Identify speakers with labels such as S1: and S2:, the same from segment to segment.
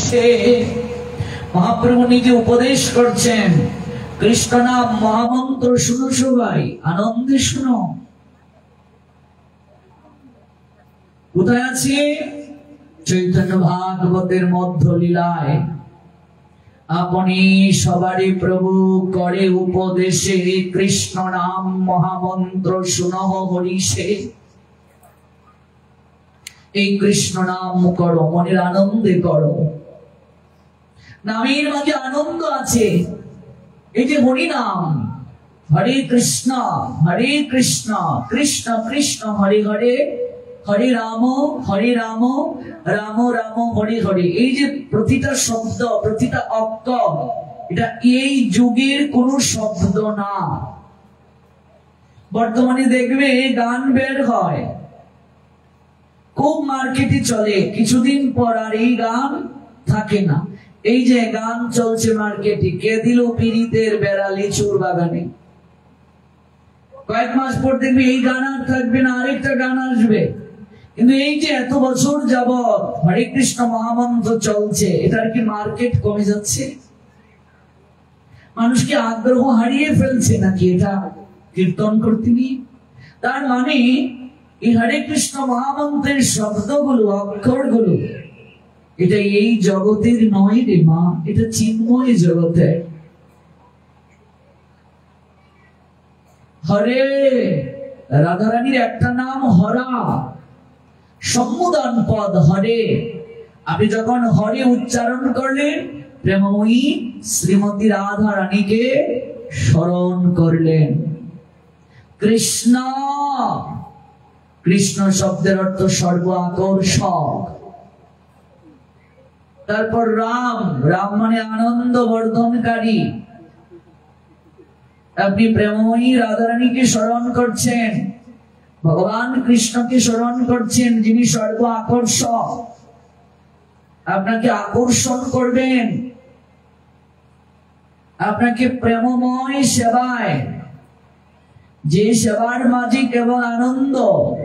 S1: বসে মহাপ্রভু নিজে উপদেশ করছেন। কৃষ্ণ নাম মহামন্ত্র শুনো সবাই, আনন্দে শুনো। কোথায় আছে? চৈতন্য ভাগবতের মধ্য লীলায়। আপনি সবারই প্রভু করে উপদেশে, কৃষ্ণ নাম মহামন্ত্র শুনহ হরিষে। এই কৃষ্ণ নাম করো, মনের আনন্দে করো। নামের মাঝে আনন্দ আছে। এই যে হরি নাম, হরে কৃষ্ণ কৃষ্ণ কৃষ্ণ হরে হরে, হরে রাম রাম রাম হরে হরে। এই যে প্রতিটা শব্দ, প্রতিটা অক্ষর, এটা এই যুগের কোন শব্দ না। বর্তমানে দেখবে গান বের হয়, খুব মার্কেটে চলে, কিছুদিন পর আর এই গান থাকে না। এই যে গান চলছে মার্কেটে, কে দিল পিরিতের বেড়া লিচুর বাগানে, কয়েক মাস পর দেখবে এই গান আর থাকবে না, আরেকটা গান আসবে। কিন্তু এই যে এত বছর যাবৎ হরে কৃষ্ণ মহামন্ত্র চলছে, এটার কি মার্কেট কমে যাচ্ছে? মানুষ কি আগ্রহ হারিয়ে ফেলছে নাকি এটা কীর্তন করতে নিয়ে? তার মানে এই হরে কৃষ্ণ মহামন্ত্রের শব্দগুলো, অক্ষরগুলো, এটা এই জগতের নয় রে মা, এটা চিন্ময় জগতের। হরে রাধারানীর একটা নাম হরা, সম্বোধন পদ হরে। আপনি যখন হরে উচ্চারণ করলেন, প্রেমময়ী শ্রীমতী রাধা রানীকে স্মরণ করলেন। কৃষ্ণ, কৃষ্ণ শব্দের অর্থ সর্ব আকর্ষক। তারপর রাম, রাম মানে আনন্দ বর্ধনকারী। আপনি প্রেমময়ী রাধারানীকে স্মরণ করছেন, ভগবান কৃষ্ণকে স্মরণ করছেন, যিনি সর্ব আকর্ষক। আপনাকে আকর্ষণ করবেন, আপনাকে প্রেমময় সেবায়, যে সেবার মাঝে কেবল আনন্দ,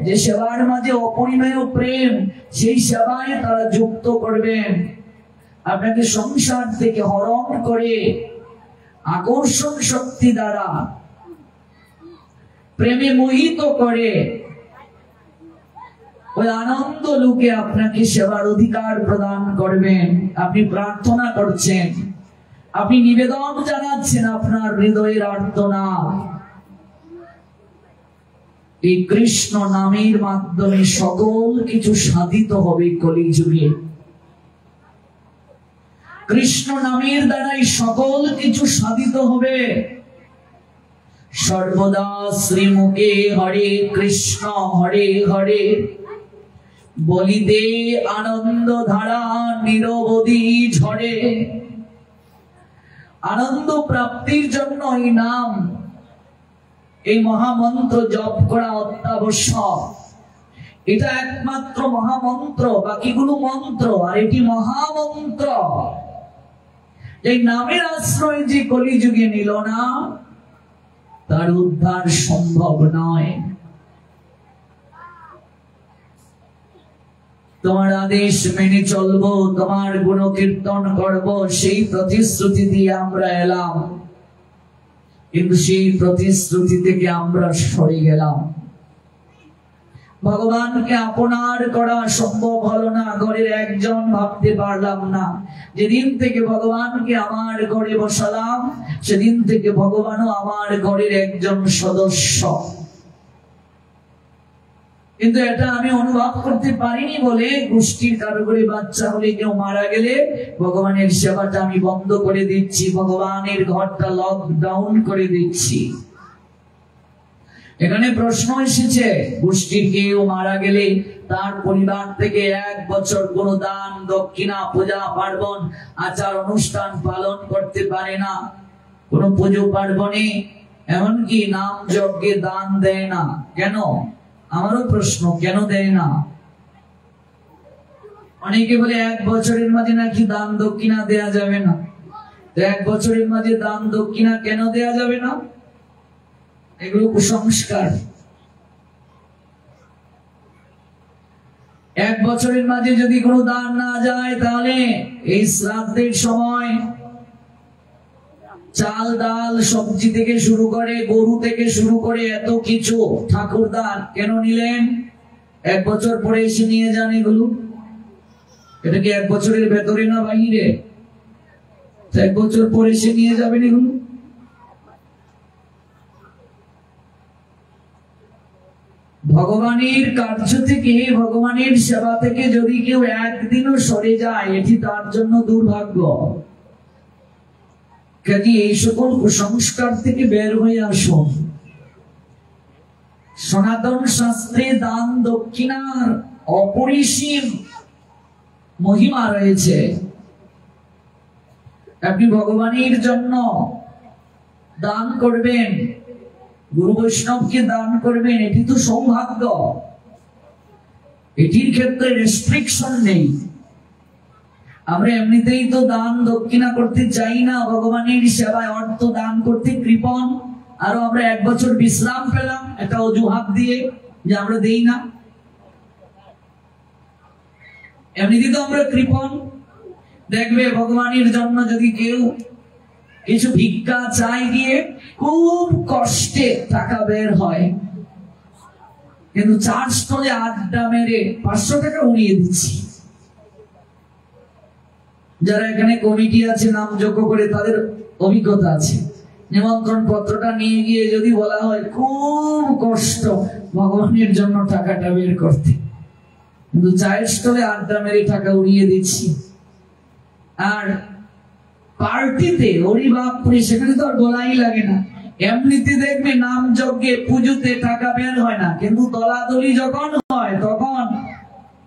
S1: যে সেবার মাঝে অপরিমেয় প্রেম, সেই সেবায় তারা যুক্ত করবেন। আপনাকে সংসার থেকে হরণ করে আকর্ষণ শক্তি দ্বারা প্রেমে মোহিত করে ওই আনন্দ লোকে আপনাকে সেবার অধিকার প্রদান করবেন। আপনি প্রার্থনা করছেন, আপনি নিবেদন জানাচ্ছেন আপনার হৃদয়ের আর্তনাদ। এই কৃষ্ণ নামের মাধ্যমে সকল কিছু সাধিত হবে কলিযুগে। কৃষ্ণ নামের দ্বারাই সকল কিছু সাধিত হবে। সর্বদা শ্রীমুখে হরে কৃষ্ণ হরে হরে বলিতে আনন্দ ধারা নিরবধি ঝরে। আনন্দ প্রাপ্তির জন্য এই নাম, এই মহামন্ত্র জপ করা অত্যাবশ্যক। এটা একমাত্র মহামন্ত্র, বাকিগুলো মন্ত্র, আর এটি মহামন্ত্র। এই নামের আশ্রয় যে কলিযুগে নিল না, তার উদ্ধার সম্ভব নয়। তোমার আদেশ মেনে চলবো, তোমার গুণ কীর্তন করবো, সেই প্রতিশ্রুতি দিয়ে আমরা এলাম, কিন্তু সেই প্রতিশ্রুতি থেকে আমরা সরে গেলাম। ভগবানকে আপনার করা সম্ভব হলো না, ঘরের একজন ভাবতে পারলাম না। যেদিন থেকে ভগবানকে আমার ঘরে বসালাম, সেদিন থেকে ভগবানও আমার ঘরের একজন সদস্য। কিন্তু এটা আমি অনুভব করতে পারিনি বলে গোষ্ঠীর কারো করে বাচ্চা হলে, কেউ মারা গেলে ভগবানের সেবাটা আমি বন্ধ করে দিচ্ছি, ভগবানের ঘরটা লকডাউন করে দিচ্ছি। এখানে প্রশ্ন এসেছে, গোষ্ঠীর কেউ মারা গেলে তার পরিবার থেকে 1 বছর কোন দান দক্ষিণা পূজা পার্বণ আচার অনুষ্ঠান পালন করতে পারে না, কোন পুজো পার্বণে এমনকি নাম যজ্ঞে দান দেয় না। কেন? আমারও প্রশ্ন, কেন দেয় না? অনেকে বলে 1 বছরের মাঝে নাকি দান দক্ষিণা দেয়া যাবে না। তো 1 বছরের মাঝে দান দক্ষিণা কেন দেয়া যাবে না? এগুলো কুসংস্কার। এক বছরের মাঝে যদি কোনো দান না যায়, তাহলে এই শ্রাদ্ধের সময় চাল ডাল সবজি থেকে শুরু করে, গরু থেকে শুরু করে এত কিছু ঠাকুরদার কেন নিলেন? এক বছর পরে এসে নিয়ে যান এগুলো। এটা কি এক বছরের ভেতরে না বাহিরে? এক বছর পরে এসে নিয়ে যাবেন এগুলো। ভগবানের কার্য থেকে, ভগবানের সেবা থেকে যদি কেউ একদিনও সরে যায়, এটি তার জন্য দুর্ভাগ্য। কাজে এই সকল কুসংস্কার থেকে বের হয়ে আসুন। সনাতন শাস্ত্রে দান দক্ষিণার অপরিসীম মহিমা রয়েছে। আপনি ভগবানের জন্য দান করবেন, গুরু বৈষ্ণবকে দান করবেন, এটি তো সৌভাগ্য। এটির ক্ষেত্রে রেস্ট্রিকশন নেই। আমরা এমনিতেই তো দান দক্ষিণা করতে চাই না, ভগবানের সেবায় অর্থ দান করতে কৃপণ। আরো আমরা এক বছর বিশ্রাম পেলাম একটা অজুহাত দিয়ে যে আমরা দেই না। এমনিতেই তো আমরা কৃপণ। দেখবে ভগবানের জন্য যদি কেউ কিছু ভিক্ষা চাই দিয়ে খুব কষ্টে টাকা বের হয়, কিন্তু চার স্থলে আড্ডা মেরে 500 টাকা উড়িয়ে দিচ্ছি। যারা এখানে কমিটি আছে নামযোগ্য করে, তাদের অভিজ্ঞতা আছে। নিমন্ত্রণ পত্রটা নিয়ে গিয়ে যদি বলা হয় খুব কষ্ট ভগবানের জন্য টাকাটা বের করতে, কিন্তু চায়ের স্টলে আড্ডা মেরে টাকা উড়িয়ে দিচ্ছি। আর পার্টিতে ওরি বাপরে, সেখানে তো আর বলাই লাগে না। এমনিতে দেখবে নাম যজ্ঞে পুজোতে টাকা বের হয় না, কিন্তু দলাদলি যখন হয় তখন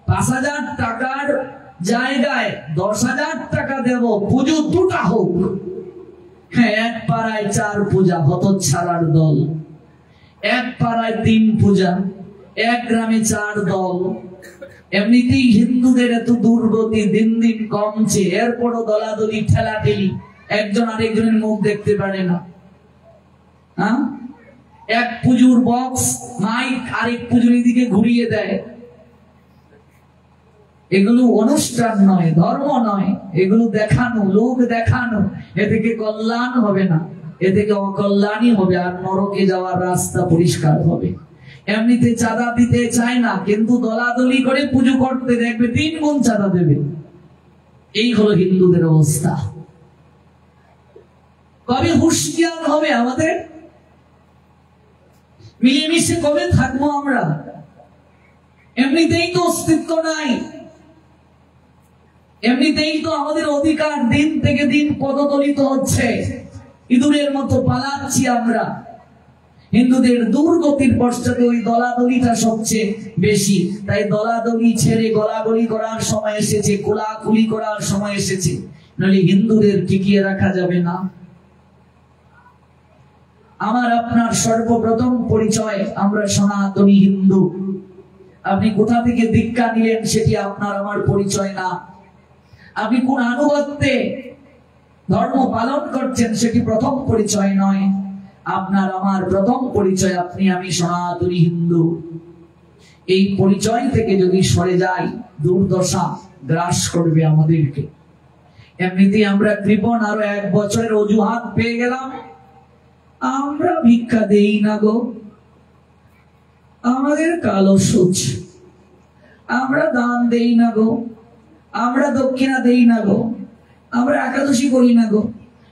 S1: 5,000 টাকার জায়গায় 10,000 টাকা দেব, পুজো দুটা হোক। হ্যাঁ, এক পাড়ায় 4 পূজা, হতচ্ছাড়ার দল। এক পাড়ায় 3 পূজা, এক গ্রামে 4 দল। এমনিতেই হিন্দুদের এত দুর্গতি দিন দিন কমছে, এরপরও দলাদলি ঠেলাঠেলি, একজন আরেকজনের মুখ দেখতে পারে না। এক পুজোর বক্স মাইক আরেক পুজোর দিকে ঘুরিয়ে দেয়। এগুলো অনুষ্ঠান নয়, ধর্ম নয়, এগুলো দেখানো, লোক দেখানো। এ থেকে কল্যাণ হবে না, এ থেকে অকল্যাণই হবে, আর নরকে যাওয়ার রাস্তা পরিষ্কার হবে। এমনিতে চাঁদা দিতে চায় না, কিন্তু দলাদলি করে পুজো করতে দেখবে 3 গুণ চাঁদা দেবে। এই হলো হিন্দুদের অবস্থা। কবে হুঁশিয়ার হবে আমাদের? মিলেমিশে কবে থাকবো আমরা? এমনিতেই তো অস্তিত্ব নাই, এমনিতেই তো আমাদের অধিকার দিন থেকে দিন পদদলিত হচ্ছে, ইঁদুরের মতো পালাচ্ছি আমরা। হিন্দুদের দুর্গতির পশ্চাতে ওই দলাদলিটা সবচেয়ে বেশি। তাই দলাদলি ছেড়ে গলাগলি করার সময় এসেছে, কোলাকুলি করার সময় এসেছে, নইলে হিন্দুদের টিকিয়ে রাখা যাবে না। আমার আপনার সর্বপ্রথম পরিচয়, আমরা সনাতনী হিন্দু। আপনি কোথা থেকে দীক্ষা নিলেন সেটি আপনার আমার পরিচয় না। আপনি কোন আনুগত্যে ধর্ম পালন করছেন সেটি প্রথম পরিচয় নয়। আপনার আমার প্রথম পরিচয়, আপনি আমি সনাতনী হিন্দু। এই পরিচয় থেকে যদি সরে যাই, দুর্দশা গ্রাস করবে আমাদেরকে। এমনিতেই আমরা কৃপণ, আরো 1 বছরের অজুহাত পেয়ে গেলাম। আমরা ভিক্ষা দেই না গো, আমাদের কালো সুচ। আমরা দান দেই না গো, আমরা দক্ষিণা দেই না গো, আমরা একাদশী করি না গো,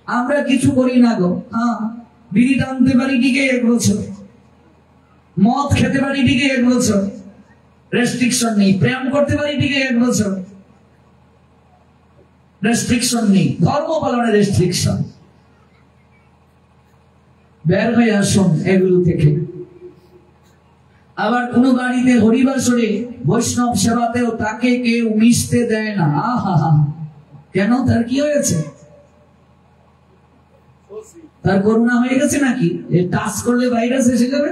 S1: আমরা কিছু করি না গো। হ্যাঁ, বিড়ি টানতে পারি ঠিকই 1 বছর, মদ খেতে পারি ঠিকই 1 বছর, রেস্ট্রিকশন নেই। প্রেম করতে পারি ঠিকই 1 বছর, রেস্ট্রিকশন নেই। ধর্ম পালনে রেস্ট্রিকশন। বের হয়ে আসুন এগুলো থেকে। আবার কোন বাড়িতে হরিবাসরে বৈষ্ণব সেবাতেও তাকে কেউ মিশতে দেয় না। আহা, কেন? তার কি হয়েছে? তার করোনা হয়ে গেছে নাকি? টাচ করলে ভাইরাস এসে যাবে?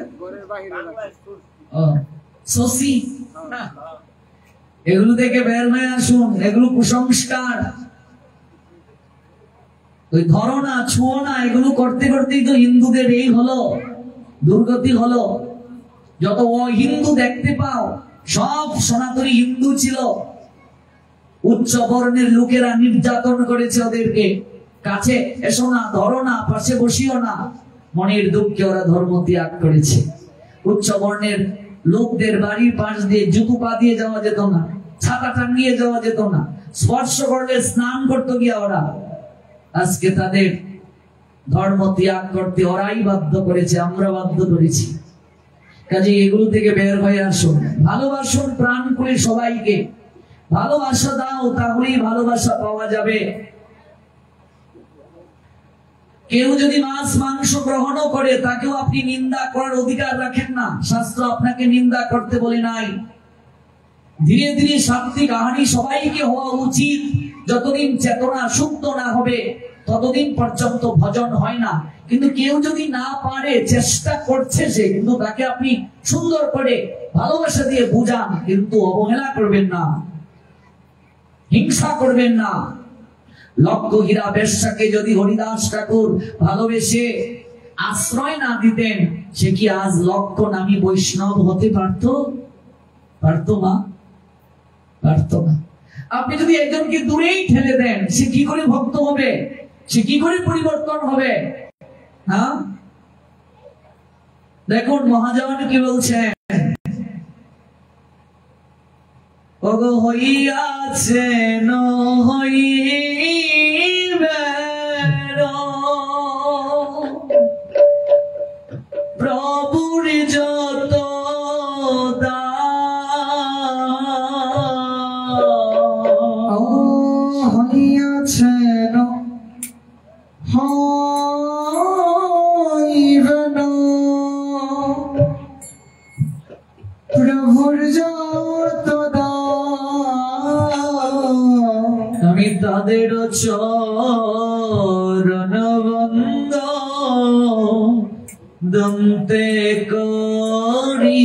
S1: শশী, এগুলো থেকে বের হয়ে আসুন। এগুলো কুসংস্কার। ওই ধরো না, ছুঁয়ো না, এগুলো করতে করতেই তো হিন্দুদের এই হলো দুর্গতি হলো। যত অহিন্দু দেখতে পাও সব সনাতনী হিন্দু ছিল, উচ্চ বর্ণের লোকেরা নির্যাতন করেছে ওদেরকে, কাছে এসো না, ধরো না, পাশে বসিও না, মনের দুঃখে ওরা ধর্ম ত্যাগ করেছে। উচ্চ বর্ণের লোকদের বাড়ির পাশ দিয়ে জুতো পা দিয়ে যাওয়া যেত না, ছাতা টাঙ্গিয়ে যাওয়া যেত না, স্পর্শ করলে স্নান করতে গিয়া ওরা। আজকে তাদের ধর্ম ত্যাগ করতে ওরাই বাধ্য করেছে, আমরা বাধ্য করেছি। কাজে এগুলো থেকে বের হয়ে আসুন, ভালোবাসুন প্রাণ করে সবাইকে, ভালোবাসা দাও, তাহলেই ভালোবাসা পাওয়া যাবে। কেউ যদি মাছ মাংস গ্রহণও করে তাকেও আপনি নিন্দা করার অধিকার রাখেন না, শাস্ত্র আপনাকে নিন্দা করতে বলে নাই। ধীরে ধীরে সাত্বিক আহারী সবাইকে হওয়া উচিত। যতদিন চেতনা শুদ্ধ না হবে ততদিন পর্যন্ত ভজন হয় না। কিন্তু কেউ যদি না পারে, চেষ্টা করছে সে, কিন্তু তাকে আপনি সুন্দর করে ভালোবাসা দিয়ে বুঝান, কিন্তু অবহেলা করবেন না, হিংসা করবেন না। লক্ষ হীরা বেশ্যাকে যদি হরিদাস ঠাকুর ভালোবেসে আশ্রয় না দিতেন, সে কি আজ লক্ষ নামী বৈষ্ণব হতে পারত? পারতো মা? পারতো না। আপনি যদি একজনকে দূরেই ঠেলে দেন, সে কি করে ভক্ত হবে? সে কি করে পরিবর্তন হবে? হ্যাঁ, দেখুন মহাজন কি বলছেন, ওগো হইয়াছেন প্রভুর যত হইয়াছেন প্রভুর যত আমি তাদের চরণ বন্দ দন্তে করি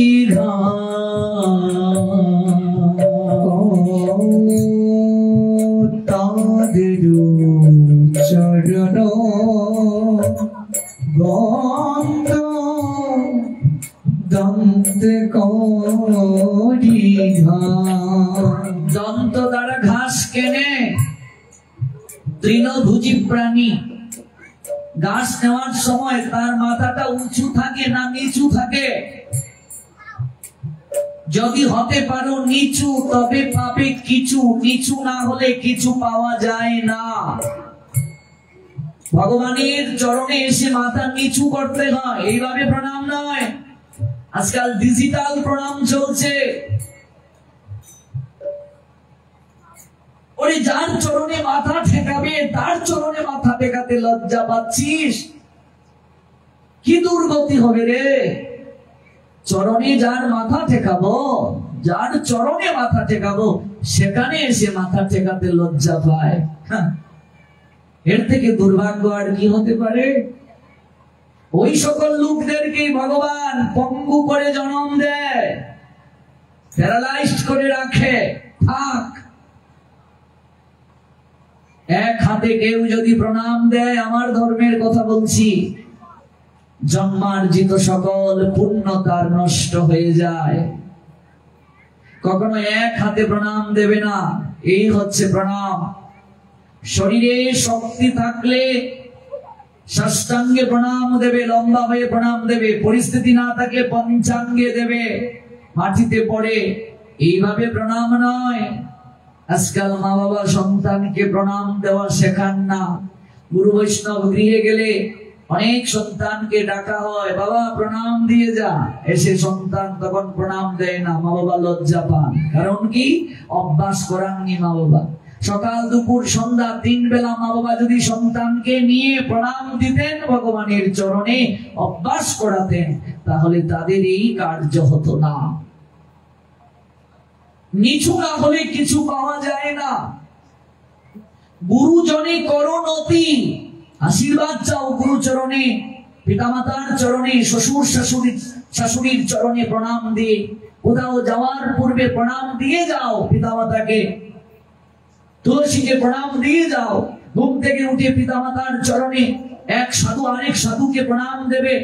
S1: তাদের চরণ বন্দ দন্তে করি। দন্ত দ্বারা ঘাস কেনে, তৃণভোজী প্রাণী। ঘাস নেওয়ার সময় তার মাথাটা উঁচু থাকে না নিচু থাকে? যদি হতে পারো নিচু, তবে পাবে কিছু, নিচু না হলে কিছু পাওয়া যায় না। ভগবানের চরণে এসে মাথা নিচু করতে হয়, এইভাবে প্রণাম নয়। আজকাল ডিজিটাল প্রণাম চলছে। ওরে যার চরণে মাথা ঠেকাবে তার চরণে মাথা ঠেকাতে লজ্জা পাচ্ছিস, কি দুর্গতি হবে রে। চরণে যার মাথা ঠেকাবো, যার চরণে মাথা ঠেকাবো, সেখানে এসে মাথা ঠেকাতে লজ্জা পায়। এর থেকে দুর্ভাগ্য আর কি হতে পারে? ওই সকল লোকদেরকে ভগবান পঙ্গু করে জন্ম দেয়, প্যারালাইজড করে রাখে। থাক, এক হাতে কেউ যদি প্রণাম দেয়, আমার ধর্মের কথা বলছি, জন্মার্জিত সকল পুণ্য তার নষ্ট হয়ে যায়। কখনো এক হাতে প্রণাম দেবে না, এই হচ্ছে প্রণাম। শরীরে শক্তি থাকলে ষষ্ঠাঙ্গে প্রণাম দেবে, লম্বা হয়ে প্রণাম দেবে। পরিস্থিতি না থাকলে পঞ্চাঙ্গে দেবে, মাটিতে পড়ে। এইভাবে প্রণাম নয়। আজকাল মা বাবা সন্তানকে প্রণাম দেওয়া শেখান না। গুরু বৈষ্ণব গৃহে গেলে অনেক সন্তানকে ডাকা হয়, বাবা প্রণাম দিয়ে যা। এসে সন্তান তখন প্রণাম দেয় না, মা বাবা লজ্জা পান। কারণ কি? অভ্যাস করাননি মা বাবা। সকাল দুপুর সন্ধ্যা 3 বেলা মা বাবা যদি সন্তানকে নিয়ে প্রণাম দিতেন, ভগবানের চরণে অভ্যাস করাতেন, তাহলে তাদের এই কার্য হতো না। নিচু না হলে কিছু পাওয়া যায় না। গুরুজনে করণতি, আশীর্বাদ চাও গুরুচরণে, পিতামাতার চরণে, শ্বশুর শাশুড়ির চরণে প্রণাম দিয়ে, কোথাও যাওয়ার পূর্বে প্রণাম দিয়ে যাও পিতামাতাকে। তুলসীকে প্রণাম দিয়ে যাও। ঘুম থেকে উঠে পিতামাতার চরণে এক সাধু আরেক সাধুকে প্রণাম দেবে।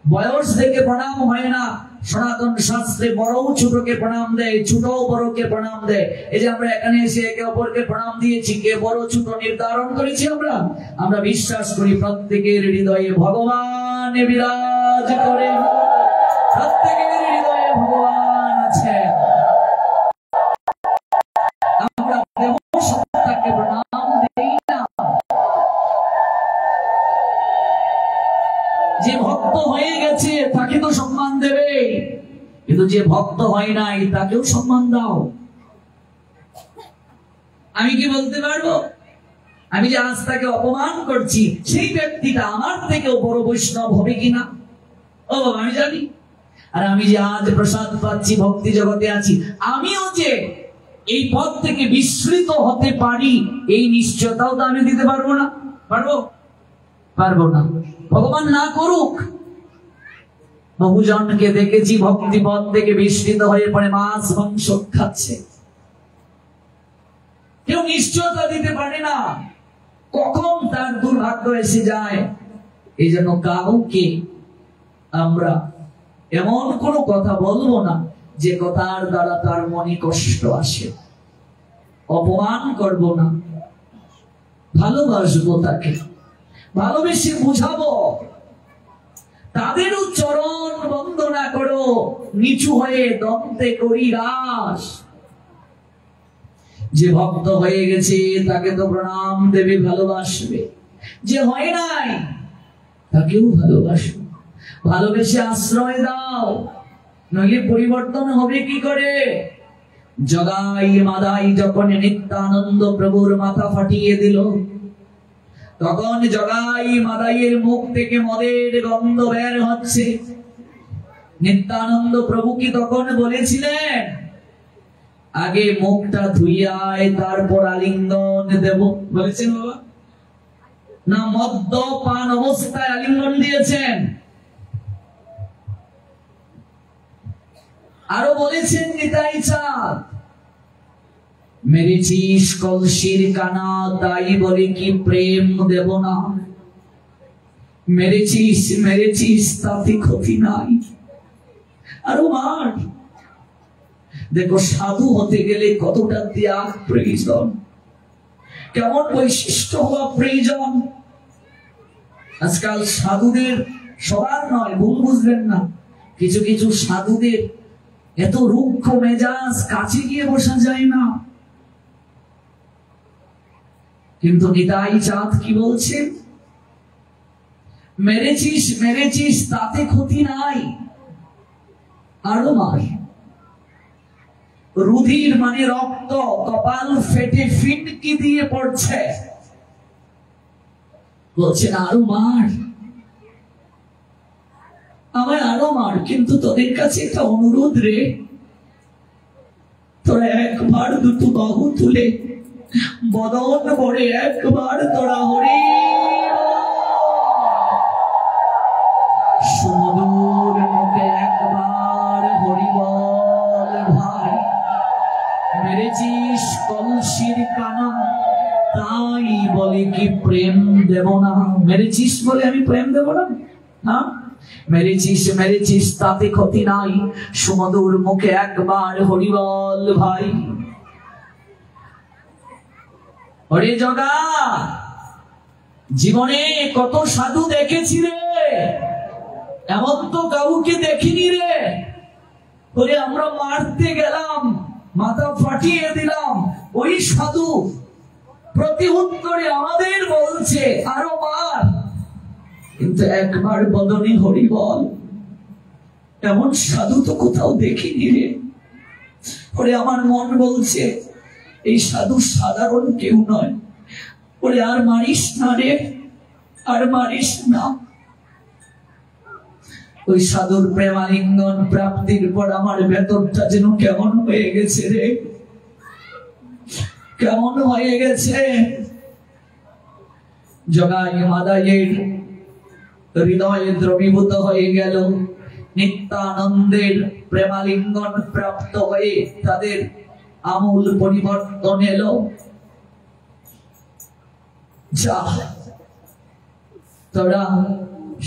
S1: বয়স দেখে প্রণাম হয় না, সনাতন শাস্ত্রে বড় ছোটকে প্রণাম দেয়, ছোট বড়কে প্রণাম দেয়। এই যে আমরা এখানে এসে একে অপরকে প্রণাম দিয়েছি, কে বড় ছোট নির্ধারণ করেছি আমরা? আমরা বিশ্বাস করি প্রত্যেকের হৃদয়ে ভগবান বিরাজ করেন, প্রত্যেকের হৃদয়ে ভগবান আছেন। আমরা দেব সত্তাকে প্রণাম দেই না। যে ভক্ত হয়ে গেছে তাকে তো সম্মান দেবে, কিন্তু যে ভক্ত হয় নাই তাকেও সম্মান দাও। আমি কি বলতে পারবো? আমি যে আজ তাকে অপমান করছি, সেই ব্যক্তিটা আমার থেকেও বড় বৈষ্ণব হবে কিনা ও আমি জানি। আর আমি যে আজ প্রসাদ পাচ্ছি, ভক্তি জগতে আছি, আমিও যে এই পথ থেকে বিস্মৃত হতে পারি, এই নিশ্চয়তাও তো আমি দিতে পারবো না। পারবো? পারবো না। ভগবান না করুক। বহুজনকে দেখেছি ভক্তি পথ থেকে বিস্মৃত হয়ে পড়ে মাছ মাংস খাচ্ছে। কেউ নিশ্চয়তা দিতে পারে না কখন তার দুর্ভাগ্য এসে যায়। এই জন্য কাউকে আমরা এমন কোনো কথা বলবো না যে কথার দ্বারা তার মনে কষ্ট আসে। অপমান করব না, ভালোবাসবো তাকে, ভালোবেসে বুঝাবো। তাদেরও চরণ বন্দনা করো, নিচু হয়ে দন্তে করি রাস। যে ভক্ত হয়ে গেছে তাকে তো প্রণাম দেবে, ভালোবাসবে। যে হয় নাই তাকেও ভালোবাসো, ভালোবেসে আশ্রয় দাও, নইলে পরিবর্তন হবে কি করে? জগাই মাদাই যখন নিত্যানন্দ প্রভুর মাথা ফাটিয়ে দিল, তখন জগাই মাদাইয়ের মুখ থেকে মদের গন্ধ বের হচ্ছে। নিত্যানন্দ প্রভু কি তখন বলেছিলেন আগে মুখটা ধুইয়ায় তারপর আলিঙ্গন দেব? বলেছেন বাবা? না, মদ্যপান অবস্থায় আলিঙ্গন দিয়েছেন। আরো বলেছেন নিতাই চাঁদ, মেরেছিস কলসির কানা, তাই বলে কি প্রেম দেব না? মেরেছিস মেরেছিস তাতে ক্ষতি নাই, আরো মার। দেখো সাধু হতে গেলে কতটা ত্যাগ প্রয়োজন, কেমন বৈশিষ্ট্য হওয়া প্রয়োজন। আজকাল সাধুদের, সবার নয়, ভুল বুঝবেন না, কিছু কিছু সাধুদের এত রুক্ষ মেজাজ, কাছে গিয়ে বসা যায় না। কিন্তু নিতাই চাঁদ কি বলছেন? মেরেছিস মেরেছিস তাতে ক্ষতি নাই, আরো মার। রুধির মানে রক্ত, কপাল ফেটে ফিটকি দিয়ে পড়ছে, বলছেন আরো মার, আমায় আরো মার। কিন্তু তোদের কাছে একটা অনুরোধ রে, তোরা একবার দুটো বাহু তুলে বদন ভরে একবার তোরা হরি সুমধুর মুখে একবার হরি বল ভাই। মেরেছিস কলসির কানা, তাই বলে কি প্রেম দেব না? মেরেছিস বলে আমি প্রেম দেব না? হ্যাঁ, মেরেছিস মেরেছিস তাতে ক্ষতি নাই, সুমধুর মুখে একবার হরি বল ভাই। ওরে জগা, জীবনে কত সাধু দেখেছি রে, এমন তো কাউকে দেখিনি রে। ওরে আমরা মারতে গেলাম, মাথা ফাটিয়ে দিলাম, ওই সাধু প্রতি উত্তরে আমাদের বলছে আরো মার, কিন্তু একবার বদনে হরি বল। এমন সাধু তো কোথাও দেখিনি রে। ওরে আমার মন বলছে এই সাধু সাধারণ কেউ নয়। ওরে আর মারিস না রে, আর মারিস না। ওই সাধুর প্রেমালিঙ্গন প্রাপ্তির পর আমার ভেতরটা যেন কেমন হয়ে গেছে রে, কেমন হয়ে গেছে। জগাই মাদাইয়ের হৃদয়ে দ্রবীভূত হয়ে গেল। নিত্যানন্দের প্রেমালিঙ্গন প্রাপ্ত হয়ে তাদের আমূল পরিবর্তন এলো। যা তোরা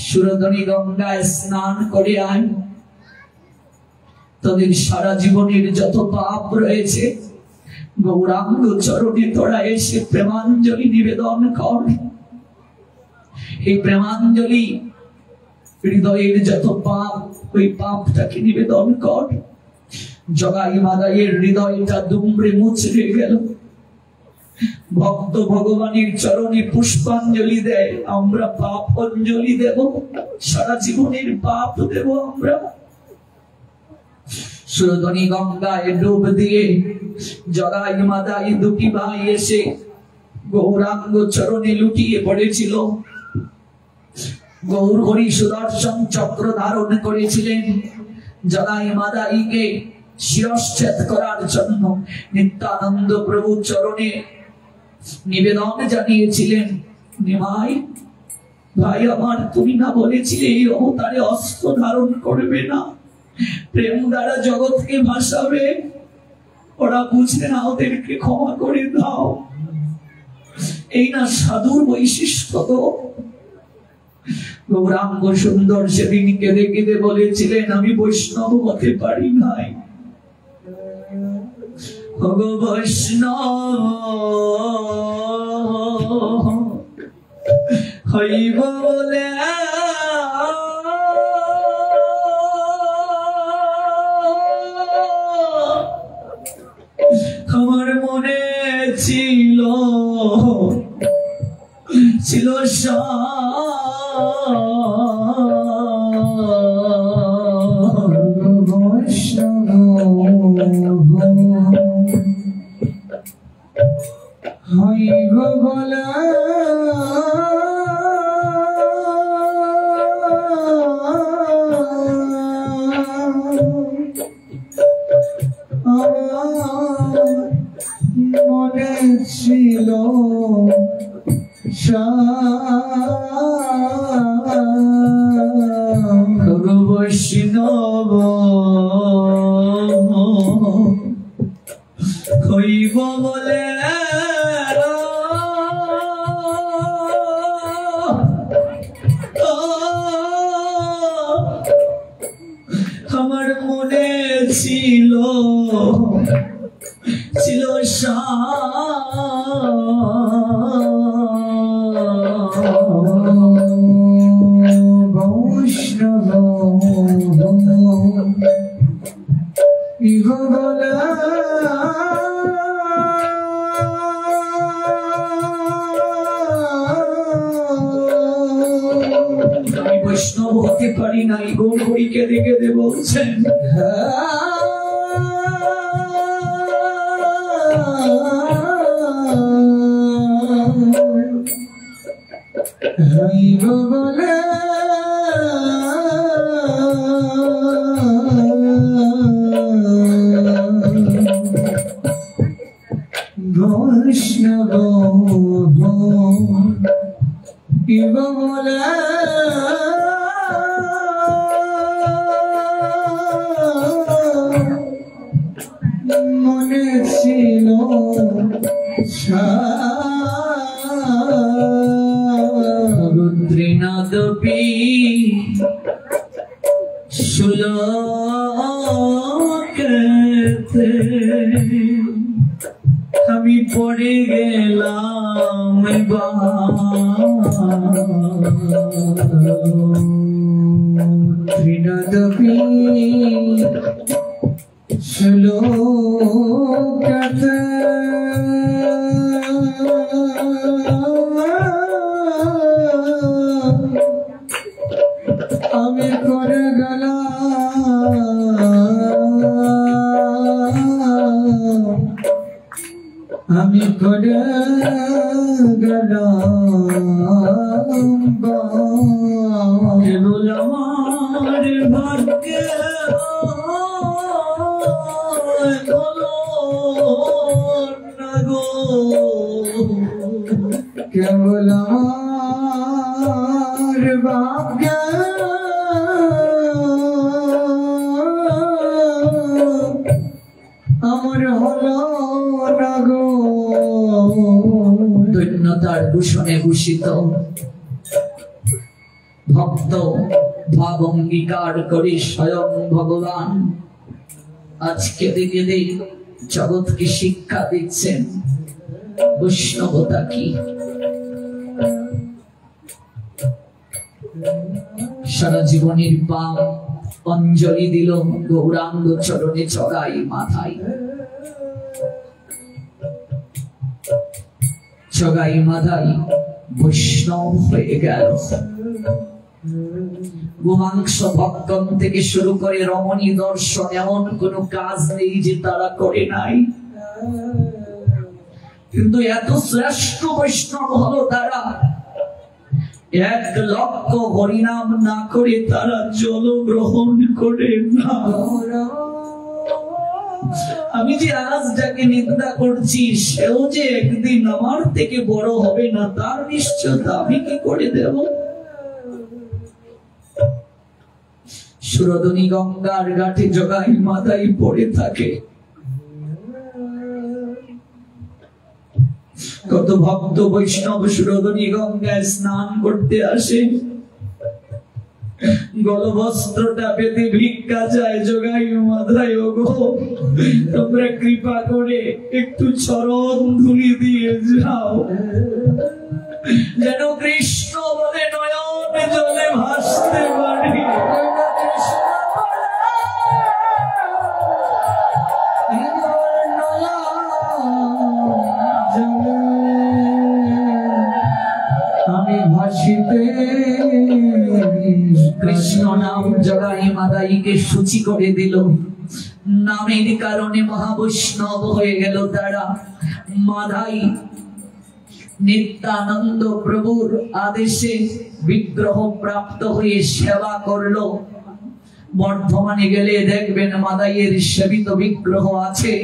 S1: সুরধনী গঙ্গায় স্নান করে আয়, তোদের সারা জীবনের যত পাপ রয়েছে গৌরাঙ্গ চরণে তোরা এসে প্রেমাঞ্জলি নিবেদন কর। এই প্রেমাঞ্জলি হৃদয়ের যত পাপ, ওই পাপটাকে নিবেদন কর। জগাই মাদাইয়ের হৃদয়টা দুমড়ে মুচড়ে গেল। ভক্ত ভগবানের চরণে পুষ্পাঞ্জলি দেয়, আমরা পাপ অঞ্জলি দেব, সারা জীবনের পাপ দেব আমরা। সুরধনী গঙ্গায় ডুব দিয়ে জগাই মাদাই দুটি ভাই এসে গৌরাঙ্গ চরণে লুটিয়ে পড়েছিল। গৌর হরি সুদর্শন চক্র ধারণ করেছিলেন জগাই মাদাইকে শিরশ্ছেদ করার জন্য। নিত্যানন্দ প্রভু চরণে নিবেদন জানিয়েছিলেন, নিমাই ভাই আমার, তুমি না বলেছিলে এই অবতারে অস্ত্র ধারণ করবে না, প্রেম দ্বারা জগৎকে ভাসাবে? ওরা বুঝে না, ওদেরকে ক্ষমা করে দাও। এই না সাধুর বৈশিষ্ট্য। তো গৌরাঙ্গ সুন্দর সেদিন কেঁদে কেঁদে বলেছিলেন, আমি বৈষ্ণব হতে পারি নাই, বৈষ্ণব হইব বলে আমার মনে ছিল ছিল
S2: হইব বলা মনে ছিল
S1: বৈষ্ণব হইব বলে আমার মনে ছিল ছিল
S2: বৈষ্ণব ইহ বলা
S1: বৈষ্ণব হতে পারি নাই। গৌর হরি কেঁদে কেঁদে বলছেন,
S2: হইব বলে বৈষ্ণব ইব বলে মনে ছিল
S1: রুদ্রনাদপি সুলোকতে আমি পড়ে গেলাম
S2: ত্রিনাদপি শ্লোকতে আমি করে গেলাম, আমি করে গেলাম
S1: কেবল আমার ভাগ্যে
S2: কেবল আমার ভাগ্য আমার হলো না গো।
S1: দৈন্যতার ভূষণে ভূষিত ভক্ত ভাব অঙ্গীকার করে স্বয়ং ভগবান আজকে দেখে দেই জগৎকে শিক্ষা দিচ্ছেন বৈষ্ণবতা কি। সারা জীবনের পাপ অঞ্জলি দিল গৌরাঙ্গ চরণে জগাই মাথায়। জগাই মাথায় বৈষ্ণব হয়ে গেল। গোমাংস ভক্ষণ থেকে শুরু করে রমণী দর্শন এমন কোন কাজ নেই যে তারা করে নাই। কিন্তু এত শ্রেষ্ঠ বৈষ্ণব হলো তারা, 1 লক্ষ হরিনাম না করে তারা জল গ্রহণ করে না। আমি যে আজ যাকে নিন্দা করছি সেও যে একদিন আমার থেকে বড় হবে না তার নিশ্চয়তা আমি কি করে দেব। সুরধনী গঙ্গার ঘাটে জগাই মাথায় পড়ে থাকে। কত ভক্ত বৈষ্ণব সুরধনী গঙ্গায় স্নান করতে আসে, গলবস্ত্রটা পেতে ভিক্ষা চায় জগাই মাথায়, ওগো তোমরা কৃপা করে একটু চরণ ধুলি দিয়ে যাও, যেন কৃষ্ণ বলে নয়ন জলে ভাসতে পারি।
S2: আমি ভাসিতে
S1: কৃষ্ণ নাম জগাই মাদাইকে সূচি করে দিল। নামের কারণে মহাবৈষ্ণব হয়ে গেল তারা। মাদাই নিত্যানন্দ প্রভুর আদেশে বিগ্রহ প্রাপ্ত হয়ে সেবা করলো। বর্ধমানে গেলে দেখবেন মাদাইয়ের সেবিত বিগ্রহ আছে।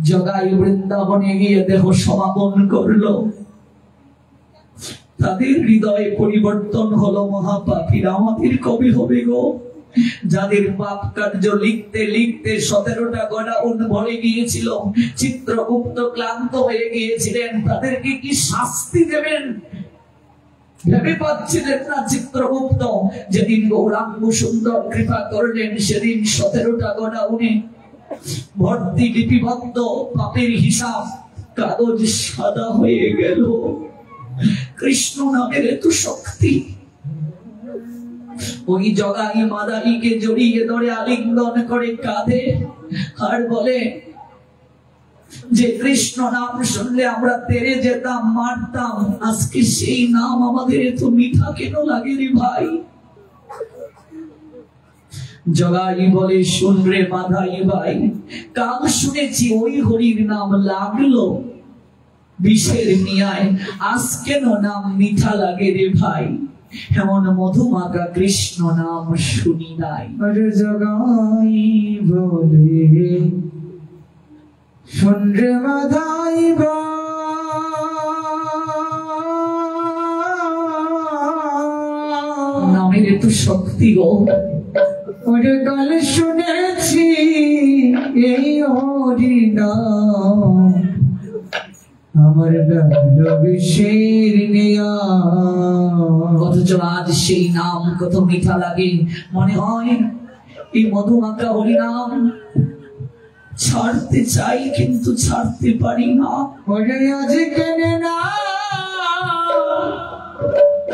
S1: জগাই বৃন্দাবনে গিয়ে দেহ সমাপন করলো। তাদের হৃদয়ে পরিবর্তন হলো। মহাপাপীরা আমাদের কবে হবে গো? যাদের পাপ কার্য লিখতে লিখতে 17টা গড়াউন ভরে গিয়েছিল, চিত্রগুপ্ত ক্লান্ত হয়ে গিয়েছিলেন, তাদেরকে কি শাস্তি দেবেন ভেবে পাচ্ছিলেন না চিত্রগুপ্ত। যেদিন গৌরাঙ্গ সুন্দর কৃপা করলেন সেদিন 17টা গড়াউনে ভর্তি লিপিবদ্ধ পাপের হিসাব কাগজ সাদা হয়ে গেল। কৃষ্ণ নামের এত শক্তি। ওই জগাই মাদাইকে জড়িয়ে ধরে আলিঙ্গন করে কাঁদে আর বলে যে কৃষ্ণ নাম শুনলে আমরা তেরে যেতাম, মারতাম, আজকে সেই নাম আমাদের এত মিঠা কেন লাগে রে ভাই? জগাই বলে শুন রে মাদাই ভাই, কাল শুনেছি ওই হরির নাম লাগলো বিষের নিয়ায়, আজ কেন নাম মিঠা লাগে রে ভাই? এমন মধুমাখা কৃষ্ণ নাম শুনি নাই।
S2: আরে জগাই বলে শুন রে মাদাই
S1: নামের এত শক্তি গো।
S2: ওরে কাল শুনেছি এই হরি নাম আমার বিষের নিয়া,
S1: অথচ আজ সেই নাম কত মিঠা লাগে। মনে হয় এই মধুমাখা হরি নাম ছাড়তে চাই কিন্তু ছাড়তে পারি না।
S2: ওরে আজ কেনে না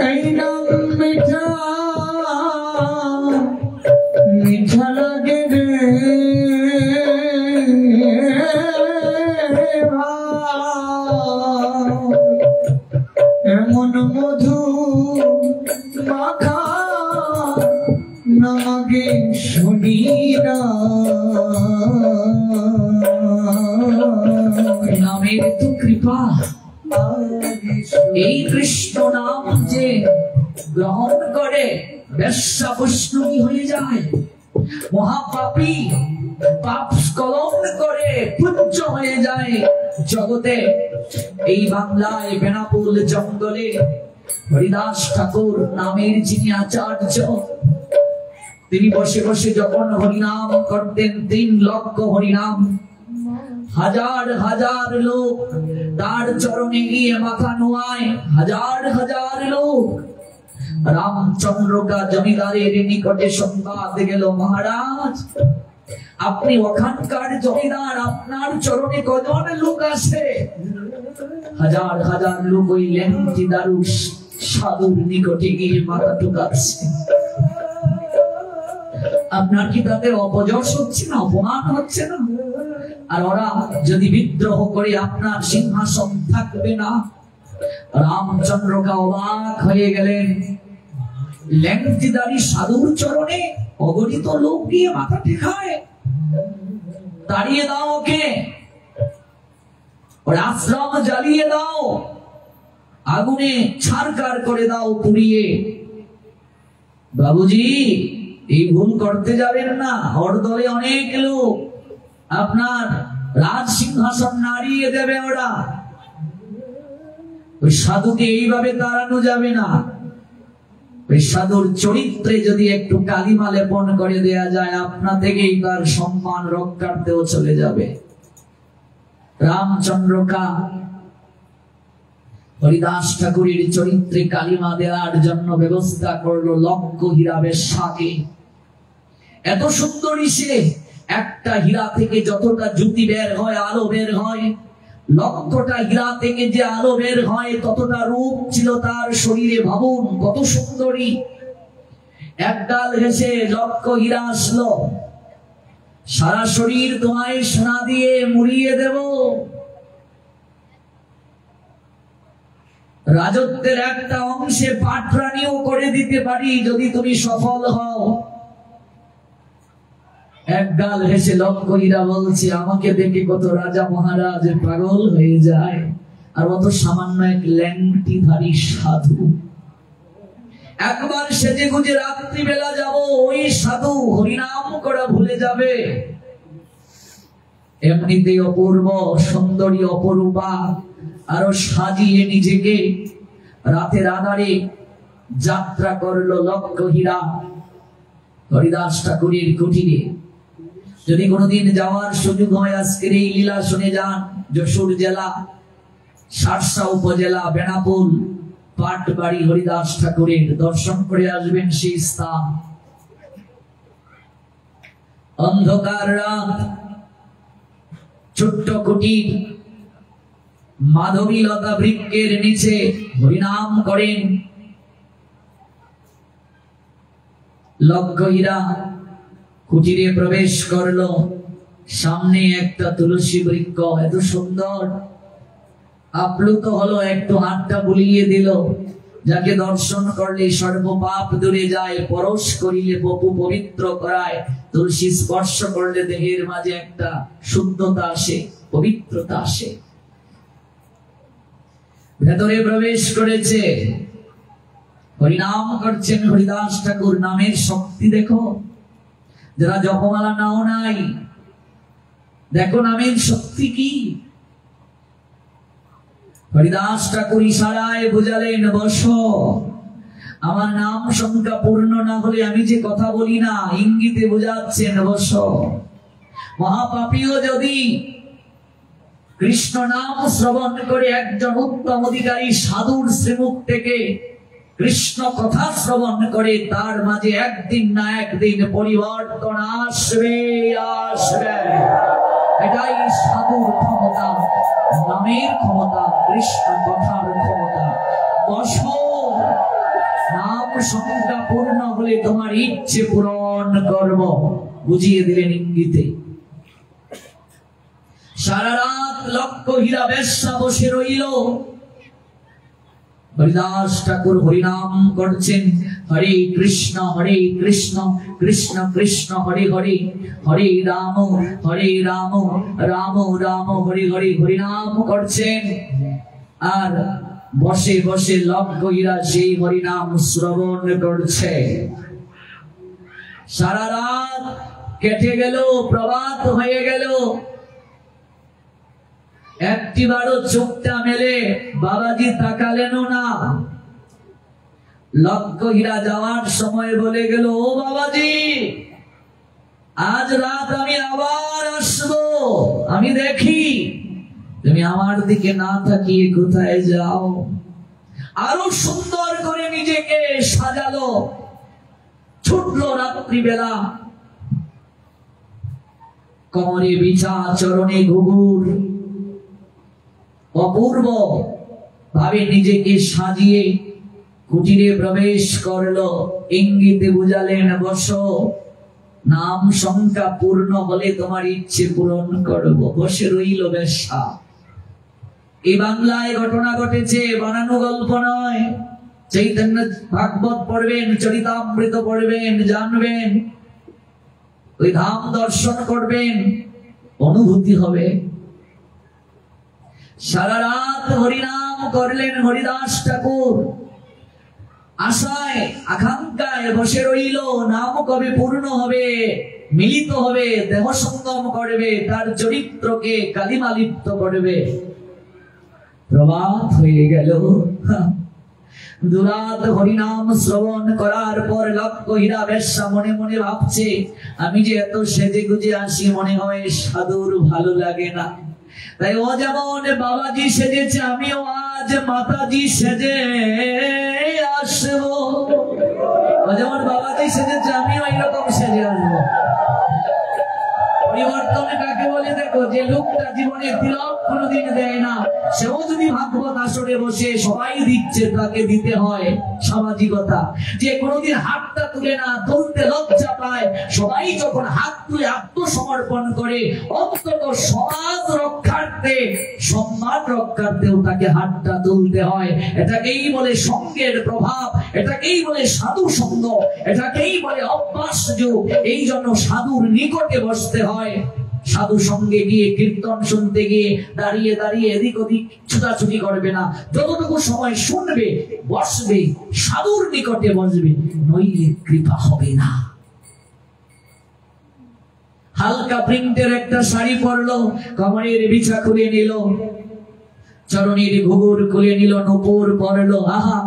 S2: এই নাম মিঠা মিঠা লাগে রে এমন মধু মাখা নাগে শুনি না।
S1: নামের তো কৃপা। এই কৃষ্ণ নাম যে গ্রহণ করে বেশ্যা বৈষ্ণবী হয়ে যায়, মহাপাপী পাপ স্খলন করে পূজ্য হয়ে যায় জগতে। এই বাংলায় বেনাপুল জঙ্গলে হরিদাস ঠাকুর নামের যিনি আচার্য, তিনি বসে বসে যখন হরিনাম করতেন, 3 লক্ষ হরিনাম, হাজার হাজার লোক তার চরণে গিয়ে মাথা নোয়ায়, হাজার হাজার লোক। রামচন্দ্র কা জমিদারের নিকটে সংবাদ গেল, মহারাজ আপনি ওখানকার জমিদার, আপনার চরণে কজন লোক আসে? হাজার হাজার লোক ওই লেংটি দারু সাধুর নিকটে গিয়ে মাথা ঠুকাচ্ছে। আপনার কি তাদের অপযশ হচ্ছে না, অপমান হচ্ছে না? আর ওরা যদি বিদ্রোহ করে আপনার সিংহাসন থাকবে না। রামচন্দ্রকে অবাক হয়ে গেলেন, লেংটিদারি সাধুর চরণে অগণিত লোক গিয়ে মাথা ঠেকায়। তাড়িয়ে দাও ওকে, ওর আশ্রম জ্বালিয়ে দাও, আগুনে ছারকার করে দাও পুড়িয়ে। বাবুজি, এই ভুল করতে যাবেন না। ওর দলে অনেক লোক, আপনার রাজ সিংহাসন নাড়িয়ে দেবে ওরা। ওই সাধুকে এইভাবে তাড়ানো যাবে না। ওই সাধুর চরিত্রে যদি একটু কালিমা লেপন করে দেয়া যায়, আপনা থেকেই তার সম্মান রক্ষার্থেও চলে যাবে। রামচন্দ্রকা হরিদাস ঠাকুরের চরিত্রে কালিমা দেওয়ার জন্য ব্যবস্থা করলো লক্ষ হীরা বেশ্যাকে। এত সুন্দরী সে, একটা হীরা থেকে যতটা জ্যোতি বের হয়, আলো বের হয়, লক্ষটা হীরা থেকে যে আলো বের হয় ততটা রূপ ছিল তার শরীরে। ভাবুন কত সুন্দরী। একগাল হেসে লক্ষ হীরা আসলো, সারা শরীর তোমায় সোনা দিয়ে মুড়িয়ে দেব। রাজত্বের একটা অংশে পাটরানিও করে দিতে পারি যদি তুমি সফল হও। একগাল হেসে লক্ষ হীরা বলছে, আমাকে দেখে কত রাজা মহারাজ পাগল হয়ে যায়, আর অত সামান্য এক ল্যাংটিধারী সাধু। একবার সেজে গুজে রাত্রিবেলা যাব, ওই সাধু হরিনাম করা ভুলে যাবে। এমনিতে অপূর্ব সুন্দরী অপরূপা, আরো সাজিয়ে নিজেকে রাতের আধারে যাত্রা করলো লক্ষ হীরা হরিদাস ঠাকুরের কুটিরে। যদি কোনোদিন যাওয়ার সুযোগ হয়, আজকের এই লীলা শুনে যান। যশোর জেলা শার্শা উপজেলা বেনাপুল পাটবাড়ি হরিদাস ঠাকুরের দর্শন করে আসবেন সেই স্থান। অন্ধকার রাত, ছোট্ট কুটির, মাধবী লতা বৃক্ষের নিচে হরিনাম করেন লক্ষ হীরা। কুটিরে প্রবেশ করলো, সামনে একটা তুলসী বৃক্ষ, এত সুন্দর। আপ্লুত হলো, একটু হাতটা বুলিয়ে দিল। যাকে দর্শন করলে সর্ব পাপ দূরে যায়, পরশ করিলে বপু পবিত্র করায়, তুলসী স্পর্শ করলে দেহের মাঝে একটা শুদ্ধতা আসে, পবিত্রতা আসে। ভেতরে প্রবেশ করেছে, হরিনাম করছেন হরিদাস ঠাকুর। নামের শক্তি দেখো, যারা জপমালা নাও নাই, দেখো নামের শক্তি কি। হরিদাস ঠাকুর ইশারায় বুঝালেন, বসো। আমার নাম সংখ্যা পূর্ণ না হলে আমি যে কথা বলি না, ইঙ্গিতে বোঝাচ্ছেন বসো। মহাপাপীও যদি কৃষ্ণ নাম শ্রবণ করে একজন উত্তম অধিকারী সাধুর শ্রীমুখ থেকে কৃষ্ণ কথা শ্রবণ করে, তার মাঝে একদিন না একদিন পরিবর্তন আসবে আসবে। এটাই সাধুর ক্ষমতা, নামের ক্ষমতা, কৃষ্ণ কথার ক্ষমতা। বসো, নাম সংখ্যা পূর্ণ হলে তোমার ইচ্ছে পূরণ করব, বুঝিয়ে দিলেন ইঙ্গিতে। সারা রাত লক্ষ হীরা বেশ্যা বসে রইল। হরিদাস ঠাকুর হরিনাম করছেন, হরে কৃষ্ণ কৃষ্ণ কৃষ্ণ হরে হরে, হরে রাম রাম রাম হরে হরে, হরিনাম করছেন। আর বসে বসে লক্ষ হীরা সেই হরিনাম শ্রবণ করছে। সারা রাত কেটে গেল, প্রভাত হয়ে গেল। একটিবারও চোখটা মেলে বাবাজি তাকালেনও না। লক্ষ হীরা যাওয়ার সময় বলে গেল, ও বাবাজি, আজ রাত আমি আবার আসবো, আমি দেখি তুমি আমার দিকে না তাকিয়ে কোথায় যাও। আরো সুন্দর করে নিজেকে সাজালো, ছুটলো রাত্রিবেলা। কোমরে বিছা, চরণে ঘুঘুর, অপূর্ব ভাবে নিজেকে সাজিয়ে কুটিরে প্রবেশ করলো। ইঙ্গিতে বুঝালেন, বসো, নাম সংখ্যা পূর্ণ হলে তোমার ইচ্ছে পূরণ করব। বসে রইল বেশ্যা। এই বাংলায় ঘটনা ঘটেছে, বানানো গল্প নয়। চৈতন্য ভাগবত পড়বেন, চরিতামৃত পড়বেন, জানবেন, ওই ধাম দর্শন করবেন, অনুভূতি হবে। সারা রাত হরিনাম করলেন হরিদাস ঠাকুর। আশায় আকাঙ্ক্ষায় বসে রইল, নাম কবে পূর্ণ হবে, মিলিত হবে, দেহ সঙ্গম করবে, তার চরিত্রকে কালিমা লিপ্ত করবে। প্রভাত হয়ে গেল। দুরাত হরিনাম শ্রবণ করার পর লক্ষ্য হীরা বেশ্যা মনে মনে ভাবছে, আমি যে এত সেজে গুজে আসি, মনে হয় সাধুর ভালো লাগে না। তাই ও যেমন বাবাজি সেজেছে, আমিও আজ মাতাজি সেজে আসবো। ও যেমন বাবাজি সেজেছে, আমিও এইরকম সেজে আসবো। পরিবর্তন কাকে বলে দেখো, যে লোকটা জীবনে তিলক কোনোদিন দেয় না, সেও যদি ভাগবত আসরে বসে সবাই দিচ্ছে, তাকে দিতে হয় সামাজিকতা। যে কোনোদিন হাতটা তুলে না, তুলতে লজ্জা পায়, সবাই যখন হাত তুলে আত্মসমর্পণ করে, অন্তত সমাজ রক্ষার্থে, সম্মান রক্ষার্থেও তাকে হাতটা তুলতে হয়। এটাকেই বলে সঙ্গের প্রভাব, এটাকেই বলে সাধু সঙ্গ, এটাকেই বলে অভ্যাস যোগ। এই জন্য সাধুর নিকটে বসতে হয়। সাধু সঙ্গে গিয়ে কীর্তন শুনতে গিয়ে দাঁড়িয়ে দাঁড়িয়ে এদিক ওদিক ছুটাছুটি করবে না। যতটুকু সময় শুনবে, বসবে, সাধুর নিকটে বসবে, নইলে কৃপা হবে না। হালকা প্রিন্টের একটা শাড়ি পরলো, কোমরের বিছা খুলে নিল, চরণের ঘুঘুর খুলে নিল, নূপুর পরলো। আহা,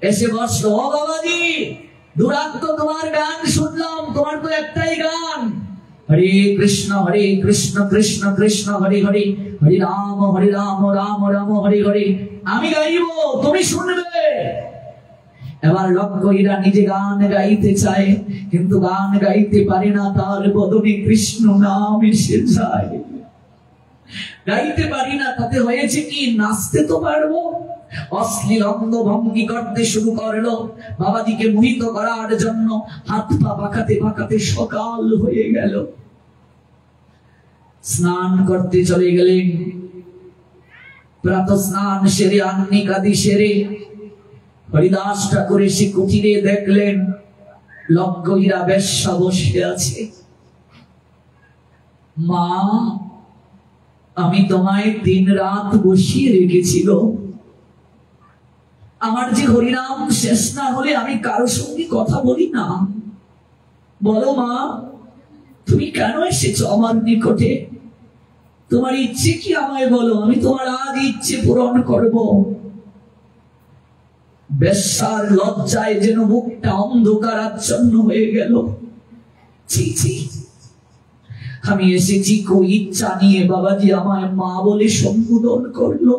S1: এসে বসলো। ও বাবাজি, দুরান্ত তোমার গান শুনলাম, তোমার তো একটাই গান, হরে কৃষ্ণ কৃষ্ণ কৃষ্ণ হরে হরে, হরে রাম রাম রাম হরে হরে। আমি গাইব, তুমি শুনবে। এবার লক্ষ্য হীরা নিজে গান গাইতে চায়, কিন্তু গান গাইতে পারে না, তার বদনে কৃষ্ণ নাম এসে যায়। গাইতে পারি না, তাতে হয়েছে কি, নাচতে তো পারবো। অশ্লীল অঙ্গ ভঙ্গি করতে শুরু করলো বাবাজিকে মোহিত করার জন্য। হাত পা পাকাতে পাকাতে সকাল হয়ে গেল। স্নান করতে চলে গেলেন। প্রাতঃ স্নান সেরে, আহ্নিকাদি সেরে হরিদাস ঠাকুর এসে কুটিরে দেখলেন লক্ষ্য হীরা বেশ্যা বসে আছে। মা, আমি তোমায় দিন রাত বসিয়ে রেখেছিল। আমার যে হরিনাম শেষ না হলে আমি কারো সঙ্গে কথা বলি না। বলো মা, তুমি কেন এসেছো আমার নিকটে? তোমার ইচ্ছে কি আমায় বলো, আমি তোমার আজ ইচ্ছে পূরণ করব। বেশ্যার লজ্জায় যেন মুখটা অন্ধকার আচ্ছন্ন হয়ে গেল। ছি ছি, আমি এসেছি কই ইচ্ছা নিয়ে, বাবাজি আমায় মা বলে সম্বোধন করলো।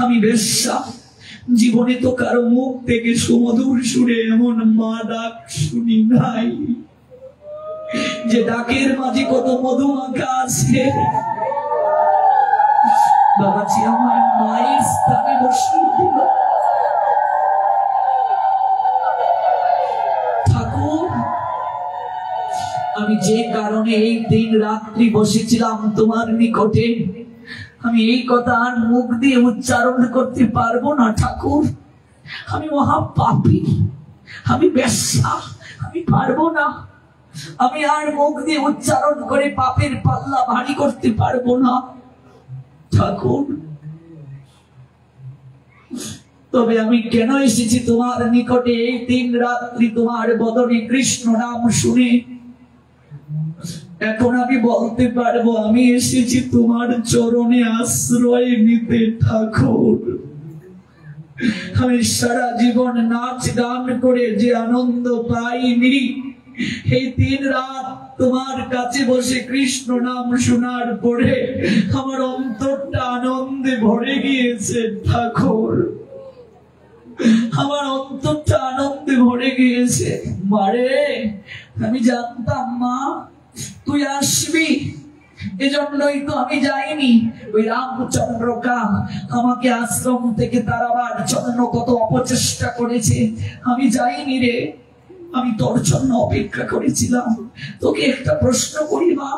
S1: আমি বেশ্যা, জীবনে তো কারো মুখ থেকে সুমধুর সুরে এমন মা ডাক শুনি নাই, যে ডাকের মাঝে কত মধু মাখা আছে। বাবাজি আমার মায়ের স্থানে বসিয়ে দিল। ঠাকুর, আমি যে কারণে এই দিন রাত্রি বসেছিলাম তোমার নিকটে, আমি এই কথা আর মুখ দিয়ে উচ্চারণ করতে পারবো না ঠাকুর। আমি মহা পাপী, আমি বেশ্যা, আমি পারবো না। আমি আর মুখ দিয়ে উচ্চারণ করে পাপের পাল্লা ভারী করতে পারবো না ঠাকুর। তবে আমি কেন এসেছি তোমার নিকটে এই দিন রাত্রি তোমার বদনে কৃষ্ণ নাম শুনে, এখন আমি বলতে পারবো আমি এসেছি তোমার চরণে আশ্রয় নিতে ঠাকুর। আমি সারা জীবন নাচ গান করে যে আনন্দ পাইনি, এই দিন রাত তোমার কাছে বসে কৃষ্ণ নাম শোনার পরে আমার অন্তরটা আনন্দে ভরে গিয়েছে ঠাকুর। আমার অন্তরটা আনন্দে ভরে গিয়েছে। মারে, আমি জানতাম মা তুই আসবি, এজন্যই তো আমি যাইনি। ওই রামচন্দ্রকা আমাকে আশ্রম থেকে তাড়াবার জন্য কত অপচেষ্টা করেছে, আমি যাইনি রে। আমি তোর জন্য অপেক্ষা করেছিলাম। তোকে একটা প্রশ্ন করি মা,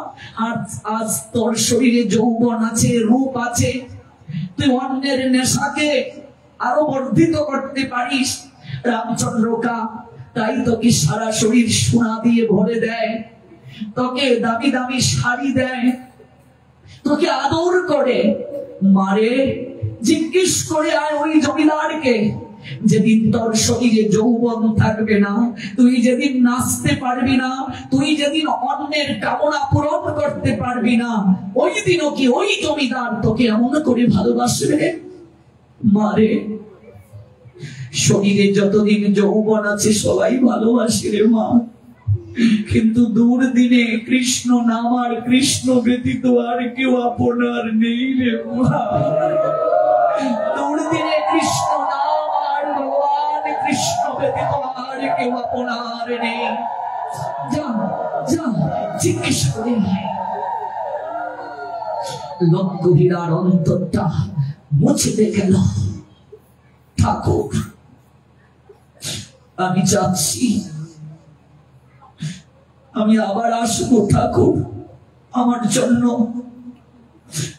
S1: আজ তোর শরীরে যৌবন আছে, রূপ আছে, তুই অন্যের নেশাকে আরো বর্ধিত করতে পারিস। রামচন্দ্রকা তাই তোকে সারা শরীর সোনা দিয়ে ভরে দেয়, তোকে দামি দামি শাড়ি দেয়, তোকে আদর করে। মারে জিজ্ঞেস করে আয় ওই জমিদারকে, যেদিন তোর শরীরে যৌবন থাকবে না, তুই যেদিন নাচতে পারবি না, তুই যেদিন অন্যের কামনা পূরণ করতে পারবি না, ওই দিনও কি ওই জমিদার তোকে এমন করে ভালোবাসবে? মারে শরীরে যতদিন যৌবন আছে সবাই ভালোবাসে রে মা, কিন্তু দূর দিনে কৃষ্ণ নাম আর কৃষ্ণ ব্যতীত আর কেউ আপনার নেই রে মা। দূর দিনে কৃষ্ণ নাম আর ভগবান কৃষ্ণ ব্যতীত আর কেউ আপনার নেই। যা যা জিজ্ঞেস করে লক্ষ হীরার অন্তরটা মুছতে গেল। ঠাকুর আমি যাচ্ছি, আমি আবার আসবো ঠাকুর, আমার জন্য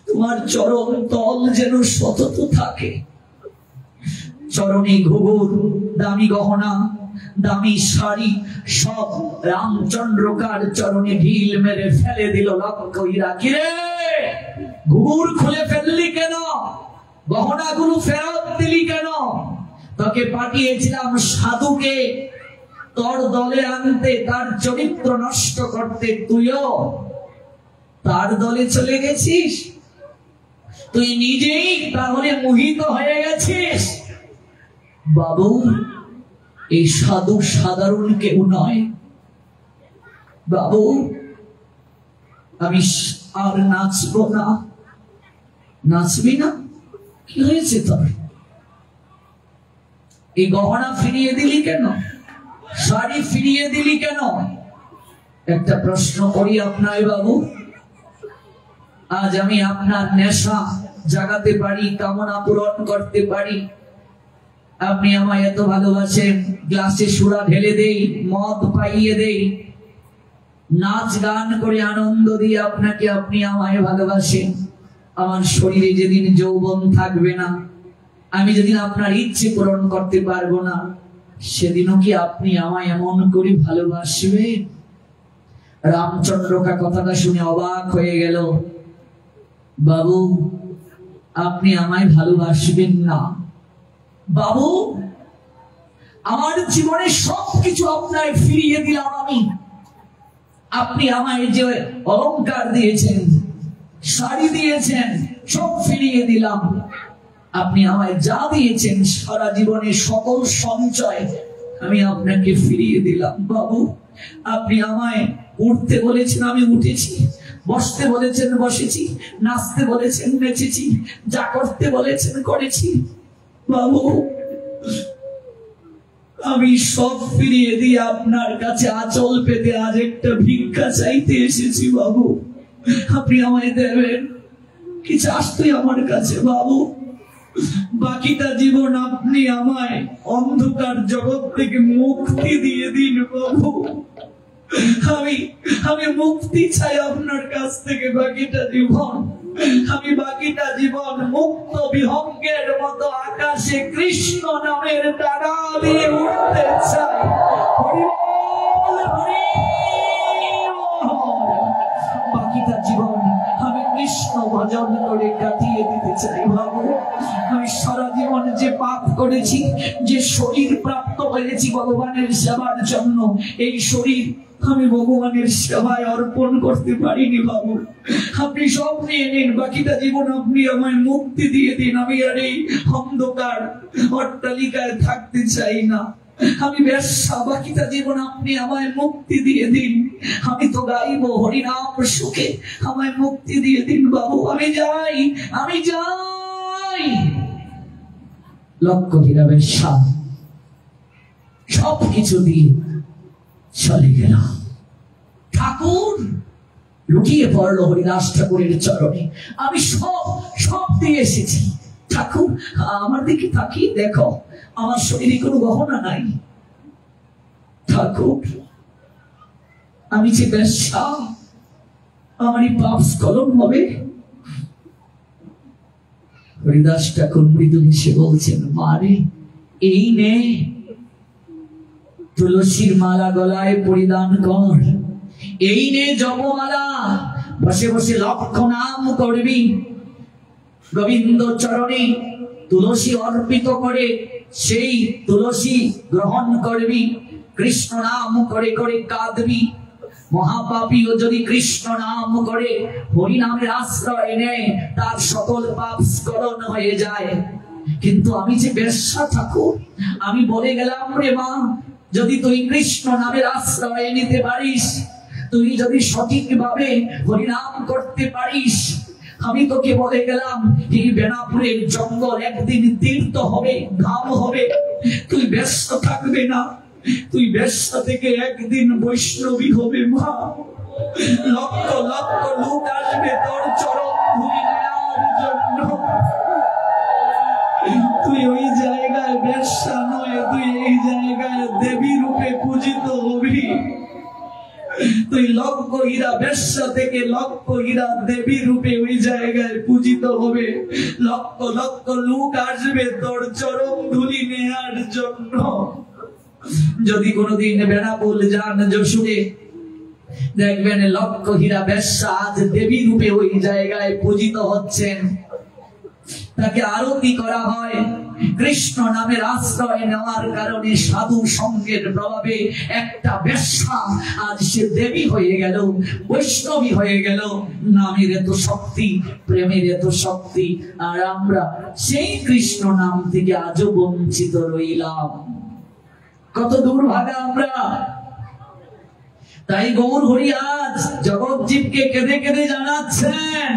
S1: তোমার চরণ তল যেন সতত থাকে। চরণে ঘুঘুর, দামি গহনা, দামি শাড়ি সব রামচন্দ্রকার চরণে ঢিল মেরে ফেলে দিল লক্ষ হীরা। কিরে ঘুঘুর খুলে ফেললি কেন? গহনাগুলো ফেরত দিলি কেন? তোকে পাঠিয়েছিলাম সাধুকে তোর দলে আনতে, তার চরিত্র নষ্ট করতে, তুইও তার দলে চলে গেছিস। তুই নিজেই তাহলে মোহিত হয়ে গেছিস। বাবু এই সাধু সাধারণ কেউ নয় বাবু, আমি আর নাচবো না। নাচবি না? কি হয়েছে তোর? এই গহনা ফিরিয়ে দিলি কেন? শাড়ি ফিরিয়ে দিলি কেন? একটা প্রশ্ন করি আপনার বাবু, আজ আমি আপনার নেশা জাগাতে পারি, কামনা পূরণ করতে পারি, আপনি আমায় এত ভালোবাসেন, গ্লাসে সুরা ঢেলে দেই, মদ পাইয়ে দেই, নাচ গান করে আনন্দ দিয়ে আপনাকে, আপনি আমায় ভালোবাসেন। আমার শরীরে যেদিন যৌবন থাকবে না, আমি যেদিন আপনার ইচ্ছে পূরণ করতে পারবো না, সেদিনও কি আপনি আমায় এমন করে ভালোবাসবেন? রামচন্দ্রকা কথাটা শুনে অবাক হয়ে গেল। বাবু আপনি আমায় ভালোবাসবেন না? বাবু আমার জীবনে সবকিছু আপনায় ফিরিয়ে দিলাম আমি। আপনি আমায় যে অলংকার দিয়েছেন, শাড়ি দিয়েছেন, সব ফিরিয়ে দিলাম। আপনি আমায় যা দিয়েছেন সারা জীবনের সকল সঞ্চয় আমি আপনাকে ফিরিয়ে দিলাম। বাবু আপনি আমায় উঠতে বলেছেন, আমি উঠেছি, বসতে বলেছেন বসেছি, নাচতে বলেছেন নেচেছি, যা করতে বলেছেন করেছি। বাবু আমি সব ফিরিয়ে দিয়ে আপনার কাছে আঁচল পেতে আজ একটা ভিক্ষা চাইতে এসেছি। বাবু আপনি আমায় দেবেন? কি চাস তুই আমার কাছে? বাবু বাকিটা জীবন আপনি আমায় অন্ধকার জগৎ থেকে মুক্তি দিয়ে দিন। বাবু আমি মুক্তি চাই আপনার কাছ থেকে। বাকিটা জীবন মুক্ত বিহঙ্গের মতো আকাশে কৃষ্ণ নামের ডানা দিয়ে উঠতে চাই। বাকিটা জীবন আমি কৃষ্ণ ভজন করে কাটিয়ে দিতে চাই। বাবু আমি সারা জীবন যে পাপ করেছি, যে শরীর প্রাপ্ত হয়েছি ভগবানের সেবার জন্য, এই শরীর আমি ভগবানের সেবায় অর্পণ করতে পারিনি। বাবু আপনি সব নিয়ে নিন, বাকিটা জীবন আপনি আমায় মুক্তি দিয়ে দিন। আমি আর এই অন্ধকার অট্টালিকায় থাকতে চাই না। আমি ব্যবসা, বাকিটা জীবন আপনি আমায় মুক্তি দিয়ে দিন। আমি তো গাইব হরিনাম সুখে, আমায় মুক্তি দিয়ে দিন। বাবু আমি যাই, আমি যাই। লক্ষ হীরা ব্যবসা সবকিছু দিয়ে চলে গেল। ঠাকুর লুটিয়ে পড়লো হরিদাস ঠাকুরের চরণে। আমি সব সব দিয়ে এসেছি ঠাকুর, আমার দিকে তাকিয়ে দেখো, আমার শরীরে কোনো গহনা নাই। ঠাকুর, আমি যে বেশ্যা, আমারই পাপ স্খলন হবে। হরিদাস ঠাকুর মৃদু হেসে বলছেন, মারে এই নে, তুলসীর মালা গলায় পরিধান কর, এই নে জপমালা, বসে বসে লক্ষ নাম করবি, গোবিন্দ চরণে তুলসী অর্পিত করে সেই তুলসী গ্রহণ করবি, কৃষ্ণ নাম করে করে কাঁদবি। মহাপাপীও যদি কৃষ্ণ নাম করে হরি নামের আশ্রয় নেয়, তার সকল পাপ স্খলন হয়ে যায়। কিন্তু আমি যে বেশ্যা ঠাকুর, আমি বলে গেলাম রে মা, যদি তুই কৃষ্ণ নামের আশ্রয় নিতে পারিস, তুই যদি সঠিকভাবে হরিনাম করতে পারিস, আমি তোকে বলে গেলাম এই বেনাপুরের জঙ্গল একদিন তীর্থ হবে, ধাম হবে। তুই ব্যস্ত থাকবে না, তুই ব্যস্ত থেকে একদিন বৈষ্ণবী হবে মা। লক্ষ লক্ষ লোক আসবে তোর চরণ ধুলি নেওয়ার জন্য। তুই ওই জায়গায় ব্যবসা নয়, তুই এই জায়গায় দেবী রূপে পূজিত হবি। তুই লক্ষ হীরা ব্যবসা থেকে লক্ষ হীরা দেবী রূপে ওই জায়গায় পূজিত হবে। লক্ষ লক্ষ লোক আসবে তোর চরণ ধুলি নেওয়ার জন্য। যদি কোনোদিন বেনাপোল যান যশোরে, দেখবেন লক্ষ হীরা ব্যবসা আজ দেবী রূপে ওই জায়গায় পূজিত হচ্ছেন। তাকে আরতি করা হয়। কৃষ্ণ নামের আশ্রয় নেওয়ার কারণে সাধু সঙ্গের প্রভাবে একটা ব্যবসা আজ সে দেবী হয়ে গেল, বৈষ্ণবী হয়ে গেল। নামের এত শক্তি, প্রেমের এত শক্তি, আর আমরা সেই কৃষ্ণ নাম থেকে আজও বঞ্চিত রইলাম। কত দুর্ভাগা আমরা। তাই গৌর হরি আজ জগৎজীবকে কেঁদে কেঁদে জানাচ্ছেন,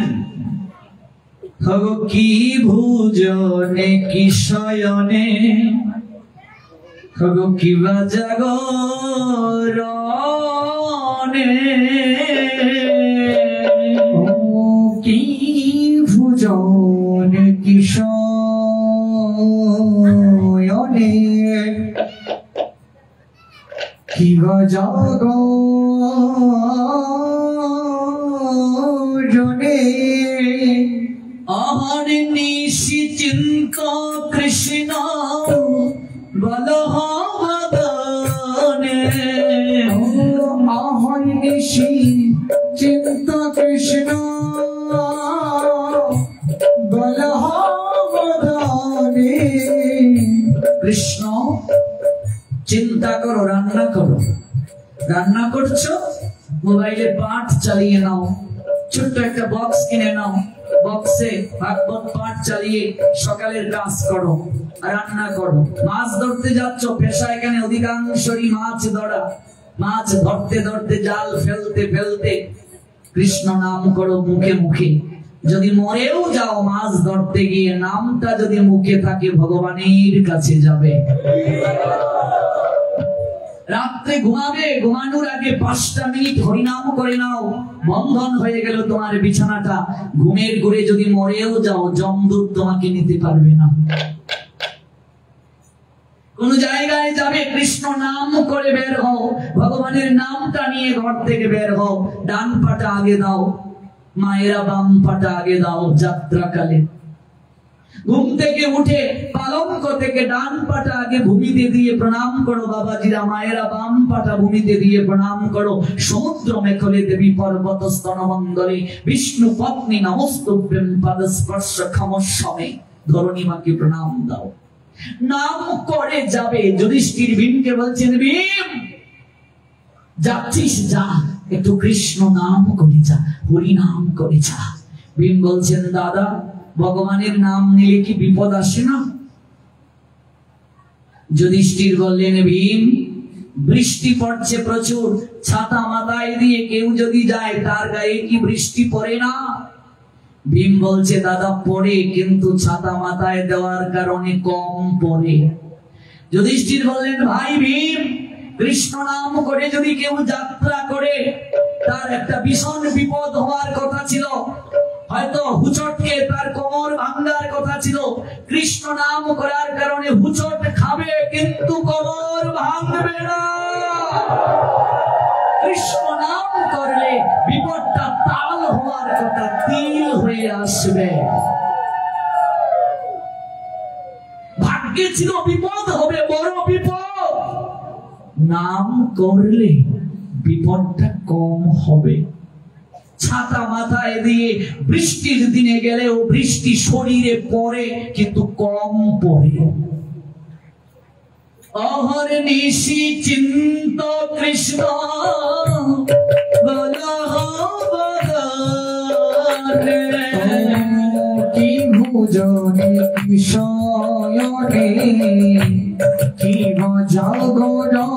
S1: কি ভুজনে কি শয়নে, কি বা জাগরণে,
S2: কি ভুজনে কি শয়নে, কি বা জাগরণে,
S1: আমার নিশ্চিন্ত কৃষ্ণ বলহবদনে,
S2: আমার নিশ্চিন্ত কৃষ্ণ বলহবদনে।
S1: কৃষ্ণ চিন্তা করো, রান্না করো। রান্না করছো, মোবাইলে পাঠ চালিয়ে নাও, ছোট্ট একটা বক্স কিনে নাও, বক্সে ভাগবত পাঠ চালিয়ে সকালের কাজ করো, রান্না করো। মাছ ধরতে যাচ্ছ, পেশা এখানে অধিকাংশই মাছ ধরা। মাছ ধরতে ধরতে, জাল ফেলতে ফেলতে কৃষ্ণ নাম করো মুখে মুখে। যদি মরেও যাও মাছ ধরতে গিয়ে, নামটা যদি মুখে থাকে ভগবানের কাছে যাবে। রাত্রে ঘুমাবে, ঘুমানোর আগে 5টা মিনিট হরিনাম করে নাও, বন্ধন হয়ে গেল তোমার বিছানাটা। ঘুমের ঘুরে যদি মরেও যাও, যমদূত তোমাকে নিতে পারবে না। কোন জায়গায় যাবে, কৃষ্ণ নাম করে বের হও, ভগবানের নামটা নিয়ে ঘর থেকে বের হও। ডান পাটা আগে দাও, মায়েরা বাম পাটা আগে দাও। যাত্রাকালে ঘুম থেকে উঠে পালঙ্ক থেকে ডান পাটা আগে ভূমিতে দিয়ে প্রণাম করো। বাবাজিরা, মায়েরা বাম পাটা ভূমিতে দিয়ে প্রণাম করো। সমুদ্র মেখলে দেবী পর্বত স্তনমণ্ডলে, বিষ্ণু পত্নী নমস্তুভ্যং পাদস্পর্শ ক্ষমস্বমে, ধরণী মাকে প্রণাম দাও। নাম করে যাবে। যুধিষ্ঠির ভীমকে বলছেন, ভীম যাচ্ছিস যা, একটু কৃষ্ণ নাম করে যা, হরি নাম করে যা। ভীম বলছেন, দাদা ভগবানের নাম নিলে কি বিপদ আসে না? যুধিষ্ঠির বললেন, ভীম বৃষ্টি পড়ছে প্রচুর, ছাতা মাথায় দিয়ে কেউ যদি যায় তার গায়ে কি বৃষ্টি পড়ে না? ভীম বলছে, দাদা পড়ে, কিন্তু ছাতা মাথায় দেওয়ার কারণে কম পড়ে। যুধিষ্ঠির বললেন, ভাই ভীম কৃষ্ণ নাম করে যদি কেউ যাত্রা করে তার একটা ভীষণ বিপদ হওয়ার কথা ছিল, হয়তো হুচটকে তার কোমর ভাঙার কথা ছিল। কৃষ্ণ নাম করার কারণে হুচট খাবে কিন্তু কোমর ভাঙবে না। কৃষ্ণ নাম করলে বিপদটা তাল হওয়ার কথা তিল হয়ে আসবে। ভাগ্যে ছিল বিপদ হবে, বড় বিপদ। নাম করলে বিপদটা কম হবে। ছাতা মাথায় দিয়ে বৃষ্টির দিনে গেলেও বৃষ্টি শরীরে পড়ে কিন্তু কম পড়ে। অহর্নিশি চিন্ত কৃষ্ণ
S2: কি ভুজনে বিষয়নে কি জাগরণে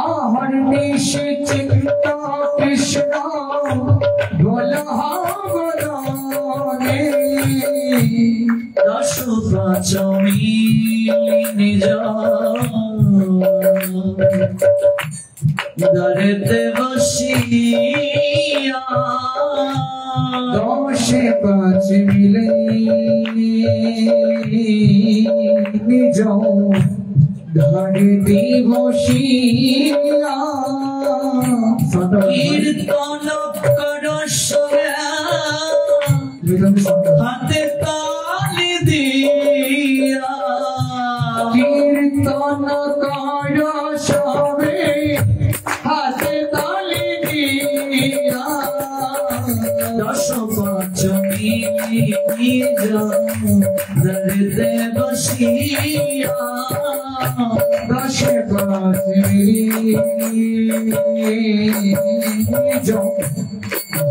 S2: অহর্নিশি চিন্ত কৃষ্ণ বলহবনে
S1: দশ প্রাচমী নিজ দরেতে বসিয়া
S2: দশে পাঁচ মিলে নিজ ধরে দিবসিয়া
S1: কীর্তন কর হাতে তালি দিয়া
S2: কীর্তন কর সবে হাতে তালি দিয়া
S1: দশ পাঁচমী দরদে বসিয়া
S2: দশে পাঁচ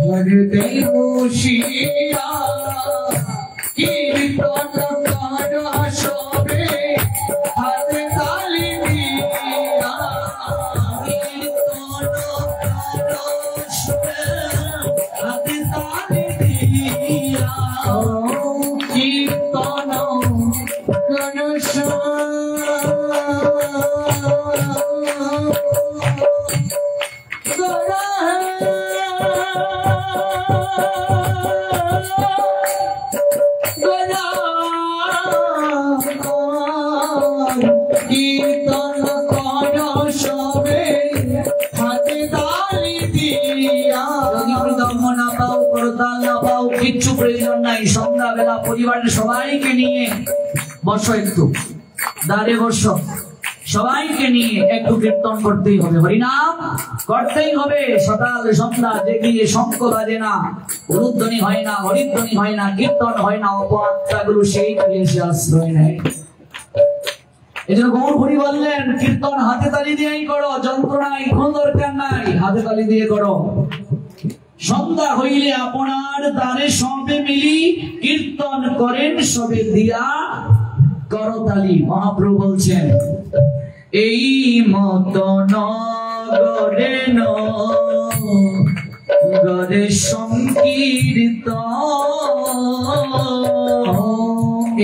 S2: ধরে দেবসিয়া কীর্তন কর সবে হাতে তালি দিয়া
S1: হাতে তালি দিয়া
S2: কীর্তন কর কীর্তন কর সবে হাতে তালি দিয়া
S1: ধর্ম না পাও, করতাল না পাও, কিচ্ছু প্রয়োজন নাই। সন্ধ্যাবেলা পরিবারের সবাইকে নিয়ে বসো, একটু দাঁড়িয়ে বসো, সবাইকে নিয়ে একটু কীর্তন করতেই হবে, হরিনাম করতেই হবে। সকাল সন্ধ্যা জেগিয়ে শঙ্খ বাজে না, উলুধ্বনি হয় না, হরিধ্বনি হয় না, কীর্তন হয় না, অপআত্মাগুলো সেই এসে আশ্রয় নেয়। এই জন্য গৌর হরি বললেন কীর্তন হাতে তালি দিয়েই করো, যন্ত্রণায় কোনো দরকার নাই, হাতে তালি দিয়ে করো। সন্ধ্যা হইলে আপনার দ্বারে সবে মিলি কীর্তন করেন সবে দিয়া করতালি। মহাপ্রভু বলছেন এই মত নগরে নগরে সংকীর্তন।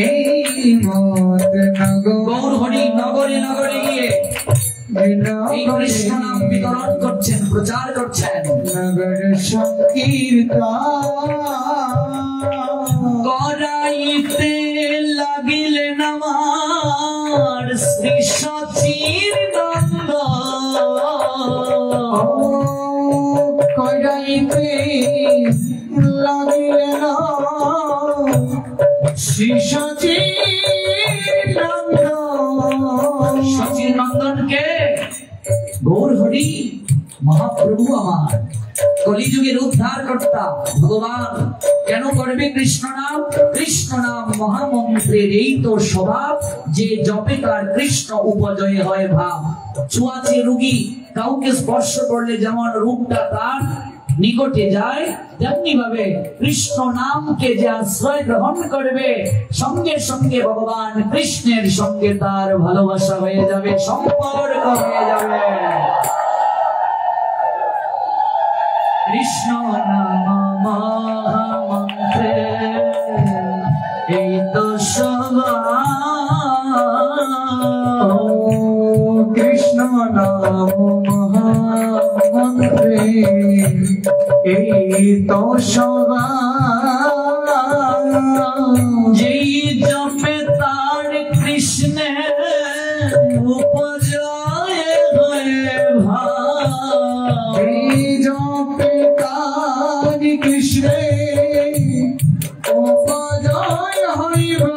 S2: এই মত
S1: গৌর হরি নগরে নগরে গিয়ে এই কৃষ্ণ নাম বিতরণ করছেন, প্রচার করছেন।
S2: নগর সংকীর্তন
S1: করাইতে লাগিলেন আমার শ্রী সচির নন্দ।
S2: করাইতে লাগিলেন শ্রী
S1: সচির নন্দন কে? গৌর হরি মহাপ্রভু আমার, কলিযুগের উদ্ধার কর্তা ভগবান। কেন করবে কৃষ্ণ নাম? কৃষ্ণ নাম মহামন্ত্রের এই তো স্বভাব, যে জপে তার কৃষ্ণ উপজয় হয় ভাব। ছুঁয়াচে রোগী কাউকে স্পর্শ করলে যেমন রূপটা তার নিকটে যায়, তেমনি ভাবে কৃষ্ণ নামকে যে আশ্রয় গ্রহণ করবে, সঙ্গে সঙ্গে ভগবান কৃষ্ণের সঙ্গে তার ভালোবাসা হয়ে যাবে, সম্পর্ক হয়ে যাবে। কৃষ্ণ নাম মহামন্ত্রে এই
S2: কৃষ্ণ নাম মহামন্ত্রে এই তো সভা
S1: যেই জপে তার কৃষ্ণে উপজয় হয়ে ভাই
S2: এই জপে তার কৃষ্ণে উপজয় হইবা।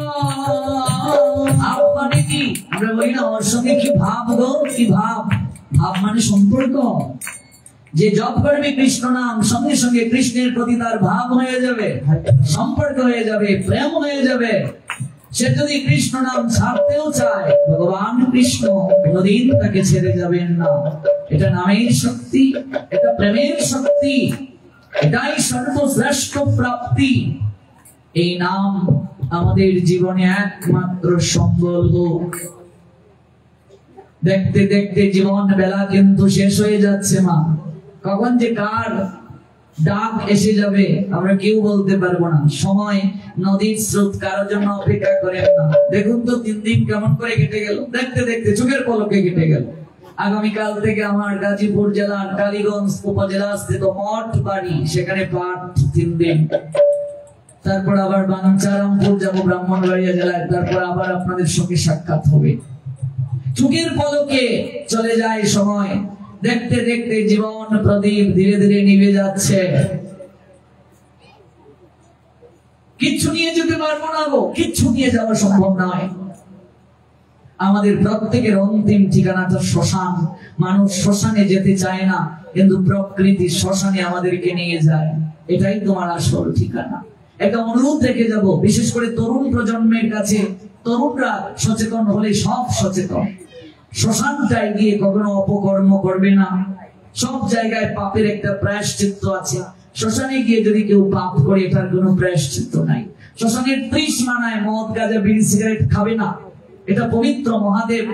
S1: মানে কি আমরা বলি না ওর সঙ্গে কি ভাব গো, কি ভাব? ভাব মানে সম্পর্ক। যে জপ করবে কৃষ্ণ নাম, সঙ্গে সঙ্গে কৃষ্ণের প্রতি তার ভাব হয়ে যাবে, সম্পর্ক হয়ে যাবে, প্রেম হয়ে যাবে। সে যদি কৃষ্ণ নাম ছাড়তেও চায়, ভগবান কৃষ্ণ কোনদিন তাকে ছেড়ে যাবেন না। এটা নামের শক্তি, এটা প্রেমের শক্তি, এটাই সর্বশ্রেষ্ঠ প্রাপ্তি। এই নাম আমাদের জীবনে একমাত্র সম্বল হোক। দেখতে দেখতে জীবন বেলা কিন্তু শেষ হয়ে যাচ্ছে মা। কখন যে কার ডাক এসে যাবে আমরা কেউ বলতে পারবো না। সময় নদীর স্রোত কারোর জন্য অপেক্ষা করেন না। দেখুন তো 3 দিন কেমন করে কেটে গেল, দেখতে দেখতে চোখের পলকে কেটে গেল। আগামীকাল থেকে আমার গাজীপুর জেলার কালীগঞ্জ উপজেলা স্থিত মঠ বাড়ি, সেখানে পাঠ 3 দিন। তারপর আবার বাঞ্চারামপুর যাবো ব্রাহ্মণবাড়িয়া জেলায়, তারপর আবার আপনাদের সঙ্গে সাক্ষাৎ হবে। চোখের পলকে চলে যায় সময়। দেখতে দেখতে জীবন প্রদীপ ধীরে ধীরে নিভে যাচ্ছে। কিচ্ছু নিয়ে যেতে পারবো না গো, কিচ্ছু নিয়ে যাওয়া সম্ভব নয়। আমাদের প্রত্যেকের অন্তিম ঠিকানাটা শ্মশান। মানুষ শ্মশানে যেতে চায় না, কিন্তু প্রকৃতি শ্মশানে আমাদেরকে নিয়ে যায়। এটাই তোমার আসল ঠিকানা। একটা অনুরোধ রেখে যাব, বিশেষ করে তরুণ প্রজন্মের কাছে। তরুণরা সচেতন হলে সব সচেতন। শ্মশানটায় গিয়ে কখনো অপকর্ম করবে না। সব জায়গায় পাপের একটা প্রায়শ্চিত্ত আছে। শ্মশানে গিয়ে যদি কেউ পাপ করে, এটার কোনো প্রায়শ্চিত্ত নাই। শ্মশানের 30 মানায় মদ, গাঁজা, বিড়ি, সিগারেট খাবে না। এটা পবিত্র। মহাদেব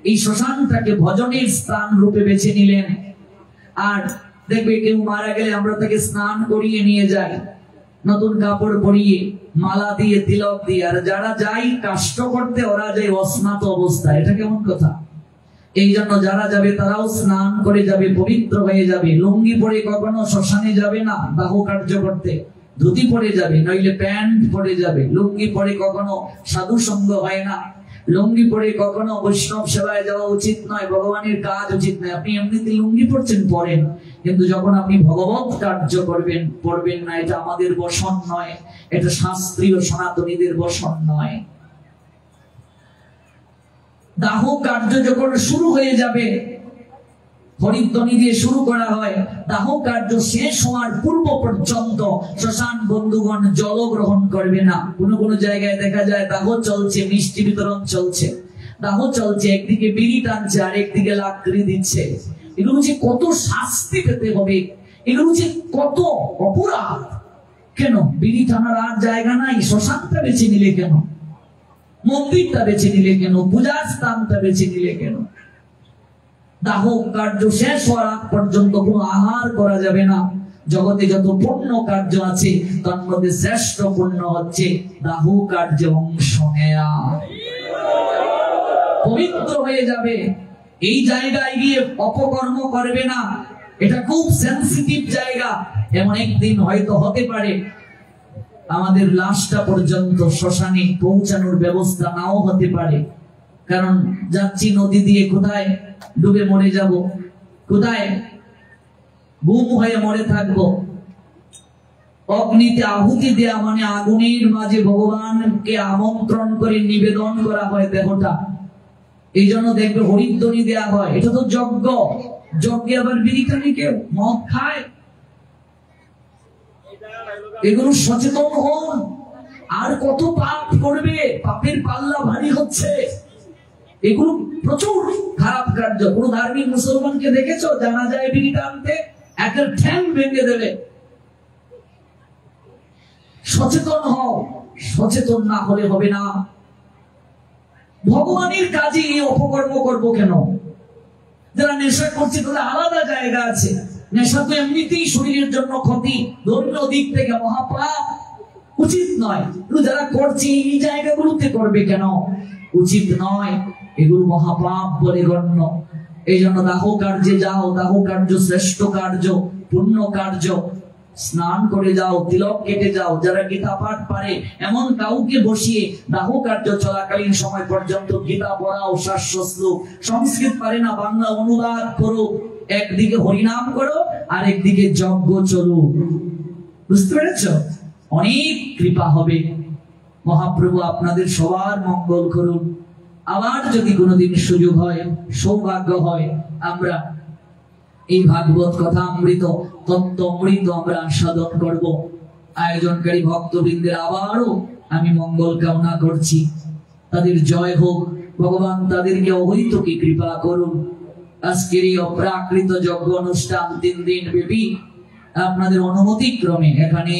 S1: এই শ্মশানটাকে ভজনের স্থান রূপে বেছে নিলেন। আর দেখবে কেউ মারা গেলে আমরা তাকে স্নান করিয়ে নিয়ে যাই, নতুন কাপড় পরিয়ে, মালা দিয়ে, তিলক দিয়ে। আর যারা যাই কাষ্ট করতে, ওরা যায় অস্নাত অবস্থায়। এটা কেমন কথা? এই জন্য যারা যাবে তারাও স্নান করে যাবে, পবিত্র হয়ে যাবে। লুঙ্গি পরে কখনো শ্মশানে যাবে না দাহ কার্য করতে। ধুতি পরে যাবে, নইলে প্যান্ট পরে যাবে। লুঙ্গি পরে কখনো সাধু সঙ্গ হয় না। লুঙ্গি পরে কখনো বৈষ্ণব সেবায় যাওয়া উচিত নয়, ভগবানের কাজ উচিত নয়। আপনি এমনিতে লুঙ্গি পরছেন, পরেন, কিন্তু যখন আপনি ভগবত কার্য করবেন, পড়বেন না। এটা আমাদের বসন নয়, এটা শাস্ত্রীয় সনাতনীদের বসন নয়। দাহ কার্য যখন শুরু হয়ে যাবে, হরিধ্বনি দিয়ে শুরু করা হয়, দাহ কার্য শেষ হওয়ার পূর্ব পর্যন্ত শ্মশান বন্ধুগণ জল গ্রহণ করবে না। কোন কোন জায়গায় দেখা যায় দাহ চলছে, মিষ্টি বিতরণ চলছে, দাহ চলছে, একদিকে বিড়ি টানছে আর একদিকে লাকড়ি দিচ্ছে। এগুলো যে কত শাস্তি পেতে হবে, এগুলো যে কত অপরাধ। কেন বিড়ি টানার আর জায়গা নাই? শ্মশানটা বেছে নিলে কেন? মন্দিরটা বেছে নিলে কেন? পূজার স্থানটা বেছে নিলে কেন? দাহ কার্য শেষ হওয়ার আগ পর্যন্ত কোনো আহার করা যাবে না। জগতে যত পুণ্য কার্য আছে, তার মধ্যে শ্রেষ্ঠ পুণ্য হচ্ছে দাহ কার্যে অংশ নেয়া। পবিত্র হয়ে যাবে। এই জায়গায় গিয়ে অপকর্ম করবে না। এটা খুব সেন্সিটিভ জায়গা। এমন একদিন হয়তো হতে পারে আমাদের লাশটা পর্যন্ত শ্মশানে পৌঁছানোর ব্যবস্থা নাও হতে পারে। কারণ যাচ্ছি নদী দিয়ে, কোথায় ডুবে মরে যাব, কোথায় গুম হয়ে মরে থাকবো। অগ্নিতে আহুতি দেয়া মানে আগুনের মাঝে ভগবানকে আমন্ত্রণ করে নিবেদন করা হয় দেহটা। এই জন্য দেখবে হরিধ্বনি দেয়া হয়। এটা তো যজ্ঞ। যজ্ঞে আবার বিড়ি খানি কেউ, মদ খায়। এগুলো সচেতন হন। আর কত পাপ করবে, পাপের পাল্লা ভারী হচ্ছে। এগুলো প্রচুর খারাপ কার্য। কোন ধার্মিক মুসলমানকে দেখেছো জানা যায় বিড়ি টানতে? একটা ঠ্যাং ভেঙে দেবে। সচেতন হও। সচেতন না হলে হবে না। ভগবানের কাজে এই অপকর্ম করবো কেন? যারা নেশা করছে তাদের আলাদা জায়গা আছে। নেশা তো এমনিতেই শরীরের জন্য ক্ষতি, ধর্মীয় দিক থেকে মহাপাপ। উচিত নয়। যারা করছে এই জায়গাগুলোতে করবে কেন? উচিত নয়, এগুলো মহাপাপ বলে গণ্য। এই জন্য দাহ কার্যে যাও, দাহ কার্য শ্রেষ্ঠ কার্য, পুণ্য কার্য। স্নান করে যাও, তিলক কেটে যাও। যারা গীতা পাঠ পারে এমন কাউকে বসিয়ে দাহ কার্য চলাকালীন সময় পর্যন্ত গীতা পড়াও, 700 শ্লোক। সংস্কৃত পারে না, বাংলা অনুবাদ করো। একদিকে হরিনাম করো, আর একদিকে যজ্ঞ চলুক। বুঝতে পেরেছ? অনেক কৃপা হবে। মহাপ্রভু আপনাদের সবার মঙ্গল করুন। আবার যদি কোনোদিন সুযোগ হয়, সৌভাগ্য হয়, আমরা এই ভাগবত কথা অমৃত, তত্ত্ব অমৃত আমরা আস্বাদন করব। আয়োজনকারী ভক্তবৃন্দের আবারও আমি মঙ্গল কামনা করছি। তাদের জয় হোক, ভগবান তাদেরকে অহৈতুকী কৃপা করুন। আজকের এই অপ্রাকৃত যজ্ঞ অনুষ্ঠান 3 দিন ব্যাপী আপনাদের অনুমতি ক্রমে এখানে